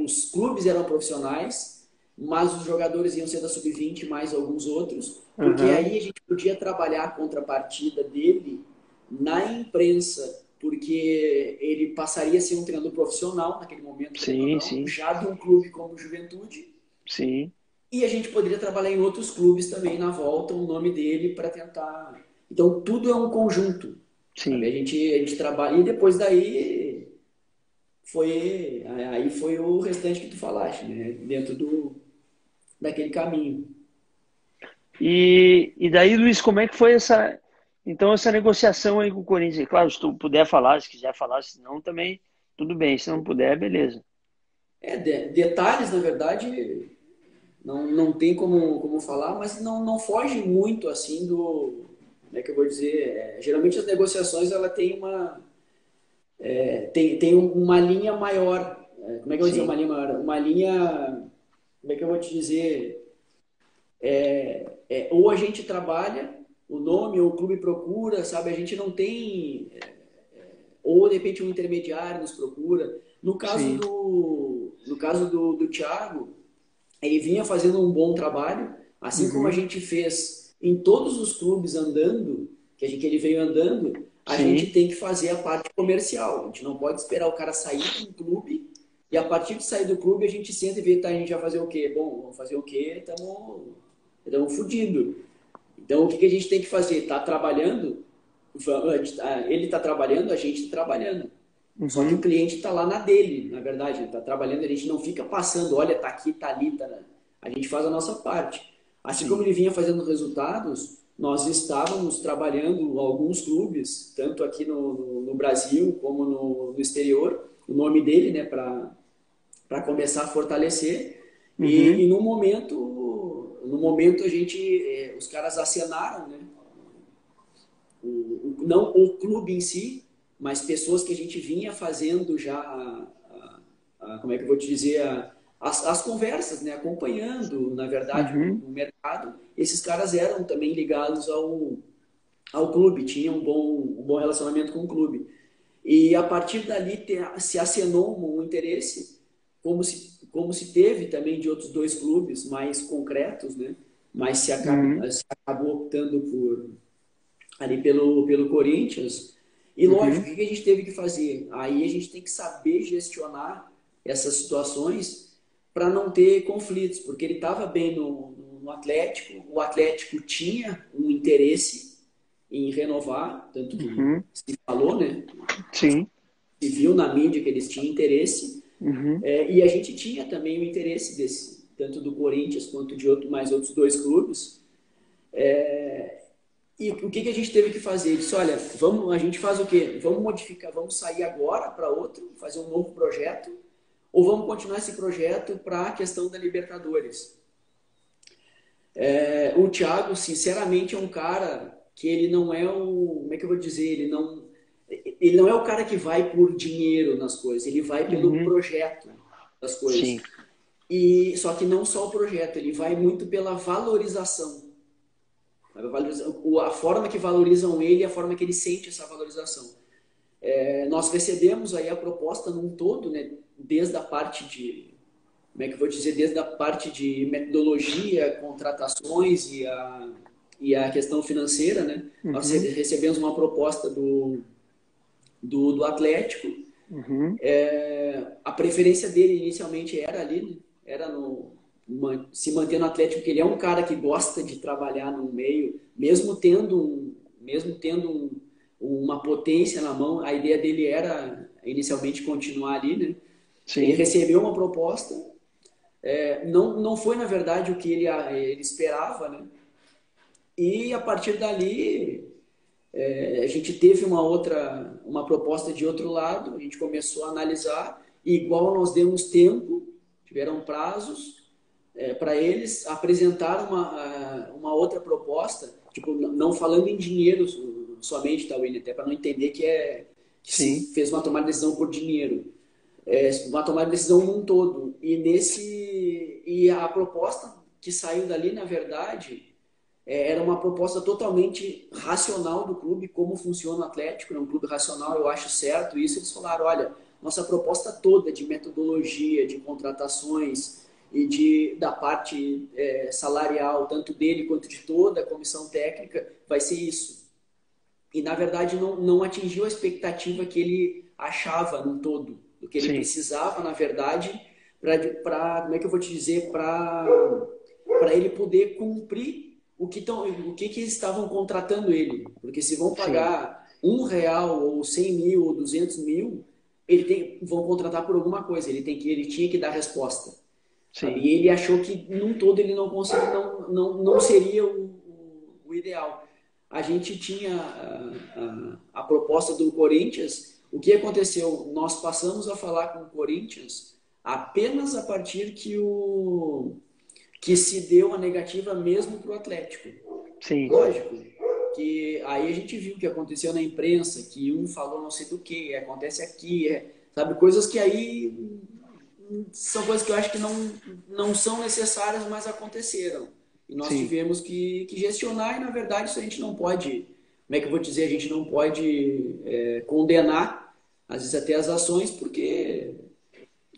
os clubes eram profissionais, mas os jogadores iam ser da sub-20 mais alguns outros, porque Aham. aí a gente podia trabalhar a contrapartida dele na imprensa, porque ele passaria a ser um treinador profissional naquele momento, querendo ou Sim. não, Sim. já de um clube como o Juventude, Sim. E a gente poderia trabalhar em outros clubes também na volta, o nome dele para tentar. Então, tudo é um conjunto. Sabe? Sim. A gente trabalha. E depois daí aí foi o restante que tu falaste, né? Dentro daquele caminho. E daí, Luiz, como é que foi então, essa negociação aí com o Corinthians? Claro, se tu puder falar, se quiser falar, se não, também tudo bem. Se não puder, beleza. Detalhes, na verdade, não tem como falar, mas não foge muito assim do. Como é que eu vou dizer? Geralmente as negociações ela tem tem uma linha maior. Como é que eu vou dizer uma Sim, linha maior? Uma linha. Como é que eu vou te dizer? Ou a gente trabalha, o nome, ou o clube procura, sabe? A gente não tem. Ou de repente um intermediário nos procura. sim. No caso do Thiago, ele vinha fazendo um bom trabalho, assim como a Uhum, gente fez em todos os clubes andando, que ele veio andando, a gente sim, tem que fazer a parte comercial. A gente não pode esperar o cara sair de um clube e a partir de sair do clube a gente senta e vê, tá, a gente vai fazer o quê? Bom, vamos fazer o quê? Estamos fodidos. Então, o que a gente tem que fazer? Está trabalhando, ele está trabalhando, a gente está trabalhando. Só que o uhum, cliente está lá na dele, na verdade, ele está trabalhando, a gente não fica passando, olha, tá aqui, tá ali, tá. A gente faz a nossa parte. Assim como sim. ele vinha fazendo resultados, nós estávamos trabalhando alguns clubes, tanto aqui no Brasil como no exterior, o nome dele, né, para começar a fortalecer. Uhum, E no momento a gente, os caras acenaram, né, não o clube em si, mas pessoas que a gente vinha fazendo já, como é que eu vou te dizer, as conversas, né? Acompanhando, na verdade, uhum, o mercado. Esses caras eram também ligados ao clube, tinham um bom relacionamento com o clube. E a partir dali se acenou um interesse, como se teve também de outros dois clubes mais concretos, né? Mas uhum, se acabou optando ali pelo Corinthians. E lógico, uhum, o que a gente teve que fazer? Aí a gente tem que saber gestionar essas situações para não ter conflitos, porque ele estava bem no Atlético, o Atlético tinha um interesse em renovar, tanto que uhum, se falou, né? sim, Se viu na mídia que eles tinham interesse, uhum, e a gente tinha também o interesse desse, tanto do Corinthians quanto de mais outros dois clubes. E o que a gente teve que fazer? Ele disse, olha, a gente faz o quê? Vamos modificar, vamos sair agora para outro, fazer um novo projeto, ou vamos continuar esse projeto para a questão da Libertadores? O Thiago, sinceramente, é um cara que ele não é como é que eu vou dizer, ele não é o cara que vai por dinheiro nas coisas, ele vai pelo uhum, projeto das sim, coisas. E só que não só o projeto, ele vai muito pela valorização. A forma que valorizam ele e a forma que ele sente essa valorização. Nós recebemos aí a proposta num todo, né, desde a parte de, como é que eu vou dizer, desde a parte de metodologia, contratações e a questão financeira, né? Nós uhum, recebemos uma proposta do Atlético. uhum, A preferência dele inicialmente era ali, né? Era se manter no Atlético, porque ele é um cara que gosta de trabalhar no meio, mesmo tendo uma potência na mão, a ideia dele era inicialmente continuar ali, né? Ele sim, recebeu uma proposta, não foi na verdade o que ele esperava, né? E a partir dali a gente teve uma proposta de outro lado, a gente começou a analisar, e igual nós demos tempo, tiveram prazos para eles apresentar uma outra proposta, tipo, não falando em dinheiro somente, tá, William? Até para não entender que sim, se fez uma tomada de decisão por dinheiro, uma tomada de decisão num todo. E a proposta que saiu dali, na verdade, era uma proposta totalmente racional do clube, como funciona o Atlético, é um clube racional, eu acho certo isso. Eles falaram, olha, nossa proposta toda de metodologia, de contratações e da parte salarial, tanto dele quanto de toda a comissão técnica, vai ser isso. E, na verdade, não atingiu a expectativa que ele achava no todo, do que ele sim, precisava, na verdade, para como é que eu vou te dizer, para para ele poder cumprir o que estavam contratando ele. Porque se vão sim, pagar R$ 1 ou 100 mil ou 200 mil, vão contratar por alguma coisa. Ele tinha que dar resposta. Sabe? sim, E ele achou que num todo ele não conseguia, não seria o ideal. A gente tinha a proposta do Corinthians. O que aconteceu? Nós passamos a falar com o Corinthians apenas a partir que se deu a negativa mesmo para o Atlético. sim, Lógico que aí a gente viu o que aconteceu na imprensa, que um falou não sei do que, acontece aqui, sabe? Coisas que aí são coisas que eu acho que não são necessárias, mas aconteceram. E nós sim, tivemos que gestionar, e na verdade isso a gente não pode, como é que eu vou dizer, a gente não pode condenar, às vezes até as ações, porque,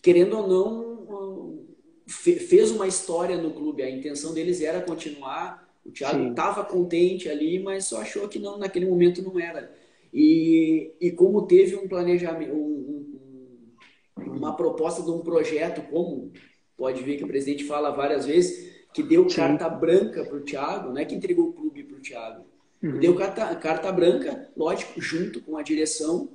querendo ou não, fez uma história no clube. A intenção deles era continuar. O Thiago sim, estava contente ali, mas só achou que não, naquele momento não era. E como teve um planejamento, uma proposta de um projeto, como pode ver que o presidente fala várias vezes, que deu sim, carta branca para o Thiago, não é que entregou o clube para o Thiago, deu uhum, carta branca, lógico, junto com a direção,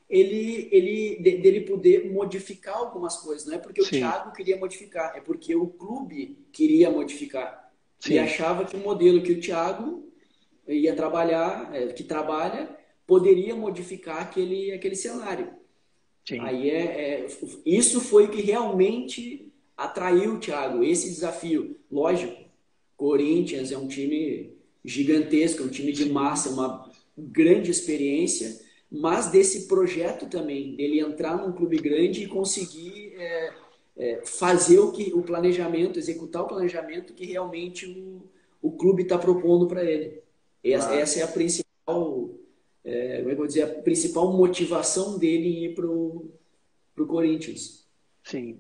dele poder modificar algumas coisas. Não é porque o sim, Thiago queria modificar, é porque o clube queria modificar. E sim, achava que o modelo que o Thiago ia trabalhar, que trabalha, poderia modificar aquele cenário. sim, Aí isso foi o que realmente atraiu o Thiago, esse desafio. Lógico, Corinthians é um time gigantesco, é um time de sim, massa, uma grande experiência, mas desse projeto também, dele entrar num clube grande e conseguir fazer o planejamento, executar o planejamento que realmente o clube está propondo para ele. claro, Essa é a principal, como é que eu vou dizer, a principal motivação dele em ir pro Corinthians. sim.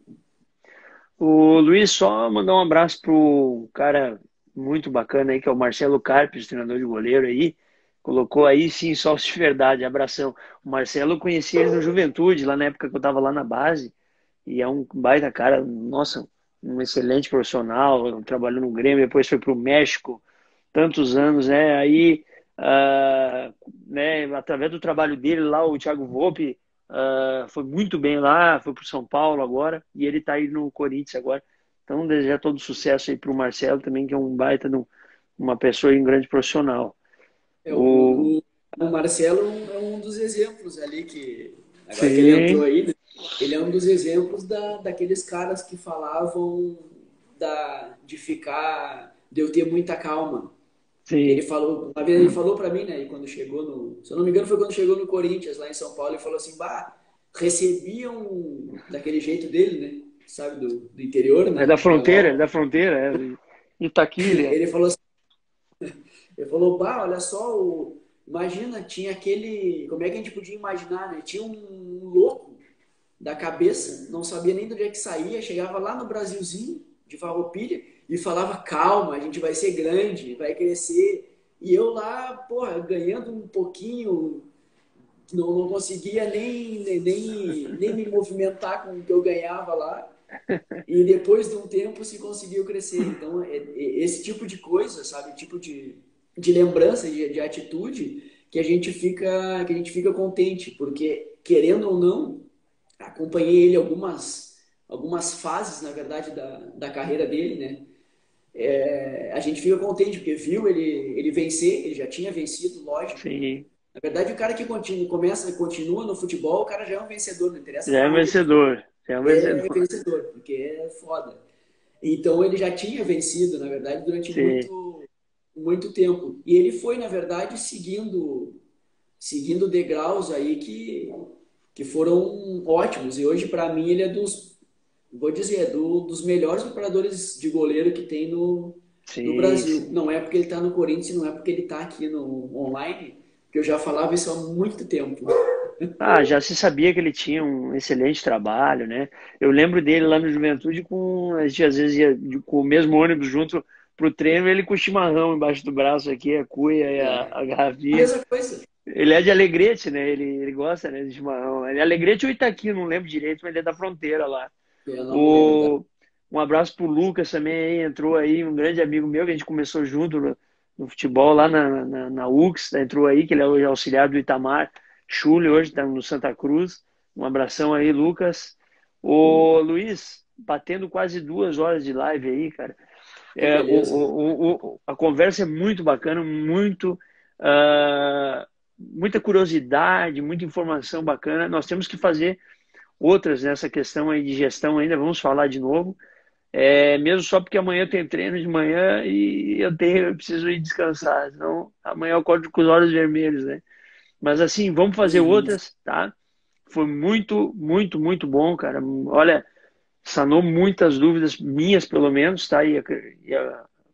O Luiz, só mandar um abraço pro cara muito bacana aí, que é o Marcelo Carpes, treinador de goleiro aí. Colocou aí sim sócio de verdade, abração. O Marcelo, eu conheci ele no Juventude, lá na época que eu tava lá na base, e é um baita cara, nossa, um excelente profissional, trabalhou no Grêmio, depois foi pro México, tantos anos, né? Aí, né, através do trabalho dele lá, o Thiago Volpe foi muito bem lá, foi para o São Paulo agora, e ele está aí no Corinthians agora. Então, desejar todo sucesso aí para o Marcelo também, que é um baita, uma pessoa e um grande profissional. É, O... o Marcelo é um dos exemplos ali agora que ele entrou Sim, aí, né? Ele é um dos exemplos daqueles caras que falavam de eu ter muita calma. Ele sim, falou, uma vez ele falou para mim, né, e quando chegou se eu não me engano foi quando chegou no Corinthians, lá em São Paulo, ele falou assim, bah, recebiam daquele jeito dele, né, sabe, do interior, é né, é da fronteira, é de Itaquilha. ele falou assim, ele falou, bah, olha só, imagina, tinha aquele, como é que a gente podia imaginar, né, tinha um louco da cabeça, não sabia nem de onde é que saía, chegava lá no Brasilzinho, de Farroupilha, e falava, calma, a gente vai ser grande, vai crescer. E eu lá, porra, ganhando um pouquinho, não conseguia nem me movimentar com o que eu ganhava lá. E depois de um tempo se conseguiu crescer. Então, esse tipo de coisa, sabe? Tipo de lembrança, de atitude, que a gente fica contente, porque, querendo ou não, acompanhei ele algumas fases, na verdade, da carreira dele, né? A gente fica contente porque viu ele vencer, ele já tinha vencido, lógico. Sim, Na verdade, o cara que continua no futebol, o cara já é um vencedor, não interessa já é para onde ele for, vencedor, já é um é vencedor. vencedor, porque é foda. Então ele já tinha vencido, na verdade, durante Sim, muito tempo. E ele foi, na verdade, seguindo degraus aí que foram ótimos. E hoje, para mim, ele é vou dizer, dos melhores preparadores de goleiro que tem no sim, Brasil. sim. Não é porque ele está no Corinthians, não é porque ele está aqui no online, que eu já falava isso há muito tempo. Ah, já se sabia que ele tinha um excelente trabalho, né? Eu lembro dele lá no Juventude com, a gente às vezes ia com o mesmo ônibus junto pro treino, ele com o chimarrão embaixo do braço aqui, a cuia e É a a garrafinha. mesma coisa. Ele é de Alegrete, né? Ele gosta, né, de chimarrão. Ele é Alegrete ou Itaqui, não lembro direito, mas ele é da fronteira lá. Eu não lembro, tá? O, Um abraço pro Lucas também, aí, entrou aí, um grande amigo meu, que a gente começou junto no futebol lá na UX, entrou aí, que ele é hoje auxiliar do Itamar Schulli, hoje está no Santa Cruz. Um abração aí, Lucas. Ô, Luiz, batendo quase 2 horas de live aí, cara. Que beleza. A conversa é muito bacana, muita curiosidade, muita informação bacana. Nós temos que fazer outras nessa questão aí de gestão ainda, vamos falar de novo. Mesmo só porque amanhã eu tenho treino de manhã e eu preciso ir descansar, senão amanhã eu acordo com os olhos vermelhos, né? Mas assim, vamos fazer Uhum. outras, tá? Foi muito, muito, muito bom, cara. Olha, sanou muitas dúvidas minhas, pelo menos, tá?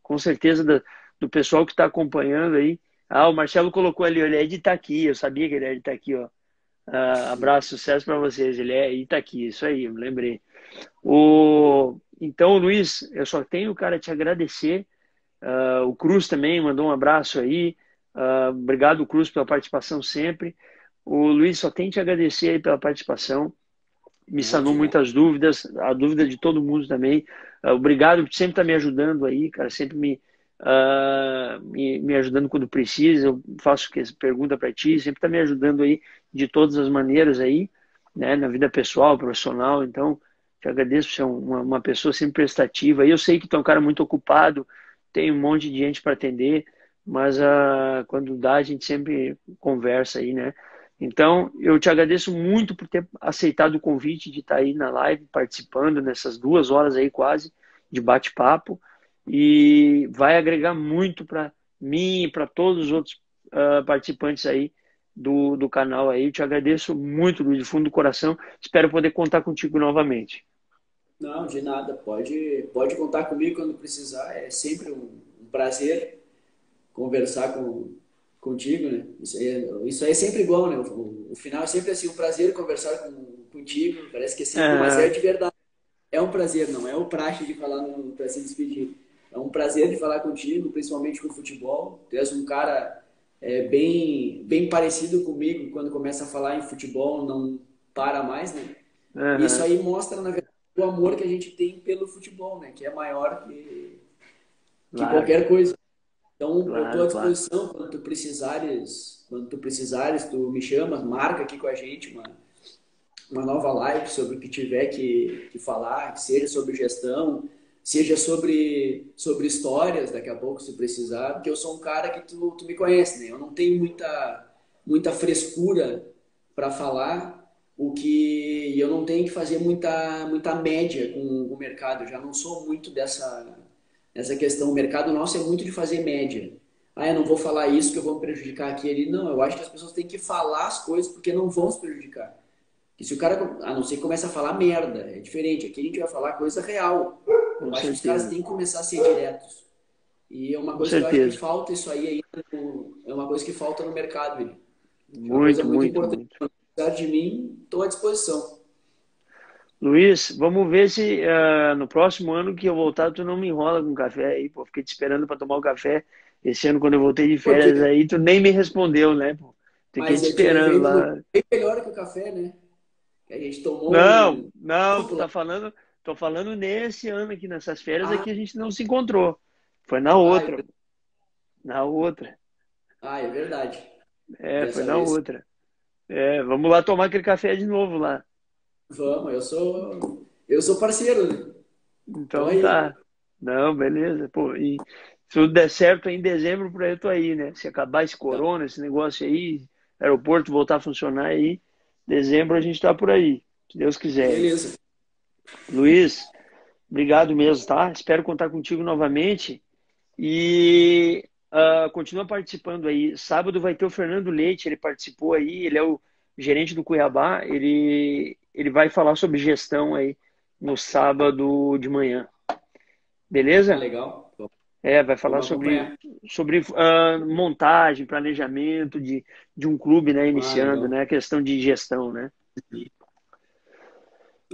Com certeza do pessoal que está acompanhando aí. Ah, o Marcelo colocou ali, ele é de Itaqui, eu sabia que ele era de Itaqui, ó. Abraço, sucesso para vocês. Ele é Itaqui, isso aí, eu me lembrei. Então, Luiz, eu só tenho, cara, te agradecer. O Cruz também mandou um abraço aí. Obrigado, Cruz, pela participação sempre. O Luiz, só tenho te agradecer aí pela participação. Me Não, sanou de nada. muitas dúvidas, a dúvida de todo mundo também. Obrigado por sempre estar me ajudando aí, cara, sempre me ajudando quando precisa. Eu faço pergunta para ti, sempre está me ajudando aí de todas as maneiras aí, né, na vida pessoal, profissional. Então, te agradeço por ser uma pessoa sempre prestativa. E eu sei que tu é um cara muito ocupado, tem um monte de gente para atender, mas quando dá, a gente sempre conversa aí, né? Então, eu te agradeço muito por ter aceitado o convite de estar aí na live, participando nessas 2 horas aí quase de bate-papo. E vai agregar muito para mim e para todos os outros participantes aí do canal aí. Eu te agradeço muito, Luiz, do fundo do coração. Espero poder contar contigo novamente. Não, de nada. Pode contar comigo quando precisar. É sempre um prazer conversar contigo, né? Isso aí é sempre bom, né? O final é sempre assim, um prazer conversar contigo. Parece que é sempre, mas é Ah, de verdade. É um prazer, não é o praxe de falar para se despedir. É um prazer de falar contigo, principalmente com o futebol. Tu és um cara bem parecido comigo quando começa a falar em futebol, não para mais, né? Isso aham, aí mostra, na verdade, o amor que a gente tem pelo futebol, né? Que é maior que claro, qualquer coisa. Então, eu estou claro, à claro. disposição quando tu precisares, tu me chamas, marca aqui com a gente uma nova live sobre o que tiver que falar, que seja sobre gestão, seja sobre histórias, daqui a pouco, se precisar, porque eu sou um cara que tu me conhece, né? Eu não tenho muita frescura para falar, e eu não tenho que fazer muita média com o mercado, eu já não sou muito dessa questão. O mercado nosso é muito de fazer média. Ah, eu não vou falar isso que eu vou me prejudicar aqui. Não, eu acho que as pessoas têm que falar as coisas porque não vão se prejudicar. E se o cara, a não ser que comece a falar merda, é diferente. Aqui a gente vai falar coisa real. Com Eu acho que os caras certeza, têm que começar a ser diretos. E é uma com coisa que eu acho que certeza. falta isso aí ainda. É uma coisa que falta no mercado, Vini. É uma coisa Muito, muito muito, importante. muito. Se precisar de mim, estou à disposição. Luiz, vamos ver se no próximo ano que eu voltar, tu não me enrola com café aí, pô. Fiquei te esperando para tomar o café. Esse ano, quando eu voltei de Porque, férias aí, tu nem me respondeu, né, pô? Fiquei te mas é que o esperando evento não lá. foi melhor que o café, né? Que a gente tomou Não, um não, tu copo lá. tá falando, tô falando nesse ano aqui, nessas férias Ah, aqui a gente não se encontrou. Foi na ah, outra, na outra. é verdade. Foi Dessa na vez. outra. Vamos lá tomar aquele café de novo lá. Vamos, eu sou parceiro, né? Tô Então aí. tá. Não, beleza. Pô, e se tudo der certo em dezembro, por aí eu tô aí, né? Se acabar esse Tá, corona, esse negócio aí, aeroporto voltar a funcionar aí, dezembro a gente tá por aí, se Deus quiser. Aí. beleza. Luiz, obrigado mesmo, tá? Espero contar contigo novamente e continua participando aí. Sábado vai ter o Fernando Leite, ele participou aí, ele é o gerente do Cuiabá, ele vai falar sobre gestão aí no sábado de manhã. Ah, Beleza? legal. Vai falar Vamos sobre, acompanhar. montagem, planejamento de um clube, né, Ah, iniciando, legal. né, questão de gestão, né?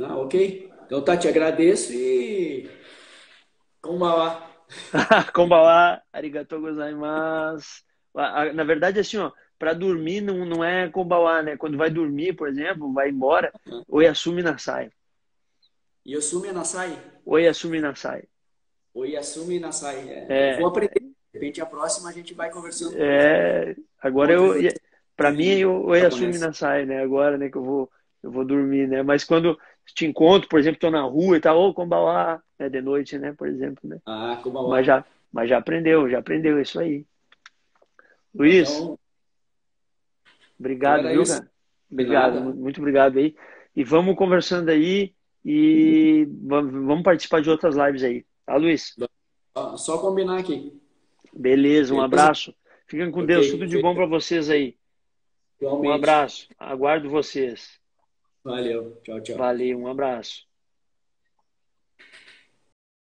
Ah, ok. Então tá, te agradeço e konbanwa. Konbawa, arigatou gozaimasu. Na verdade, assim, ó, para dormir não é konbawa, né? Quando vai dormir, por exemplo, vai embora, ou assume na saia. Yosumi Nasai. Oyasumi Nasai. O Yasumi Nasai. Eu É, vou aprender. De repente, a próxima a gente vai conversando com agora outras para mim em eu Oyasumi japonês. Nasai, né? Agora, né, que eu vou dormir, né? Mas quando te encontro, por exemplo, tô na rua e tal, ô, Kombawa, é de noite, né, por exemplo, né? Ah, Mas Kumawa. já, mas já aprendeu isso aí. Luiz, Então, obrigado, era viu, isso. cara? De Obrigado, nada. muito obrigado aí. E vamos conversando aí e vamos participar de outras lives aí. Tá, Luiz? Só combinar aqui. Beleza, um Beleza? abraço. Fiquem com Ok. Deus, tudo de bom Feito. para vocês aí. Um Igualmente. abraço. Aguardo vocês. Valeu. Tchau, tchau. Valeu, um abraço.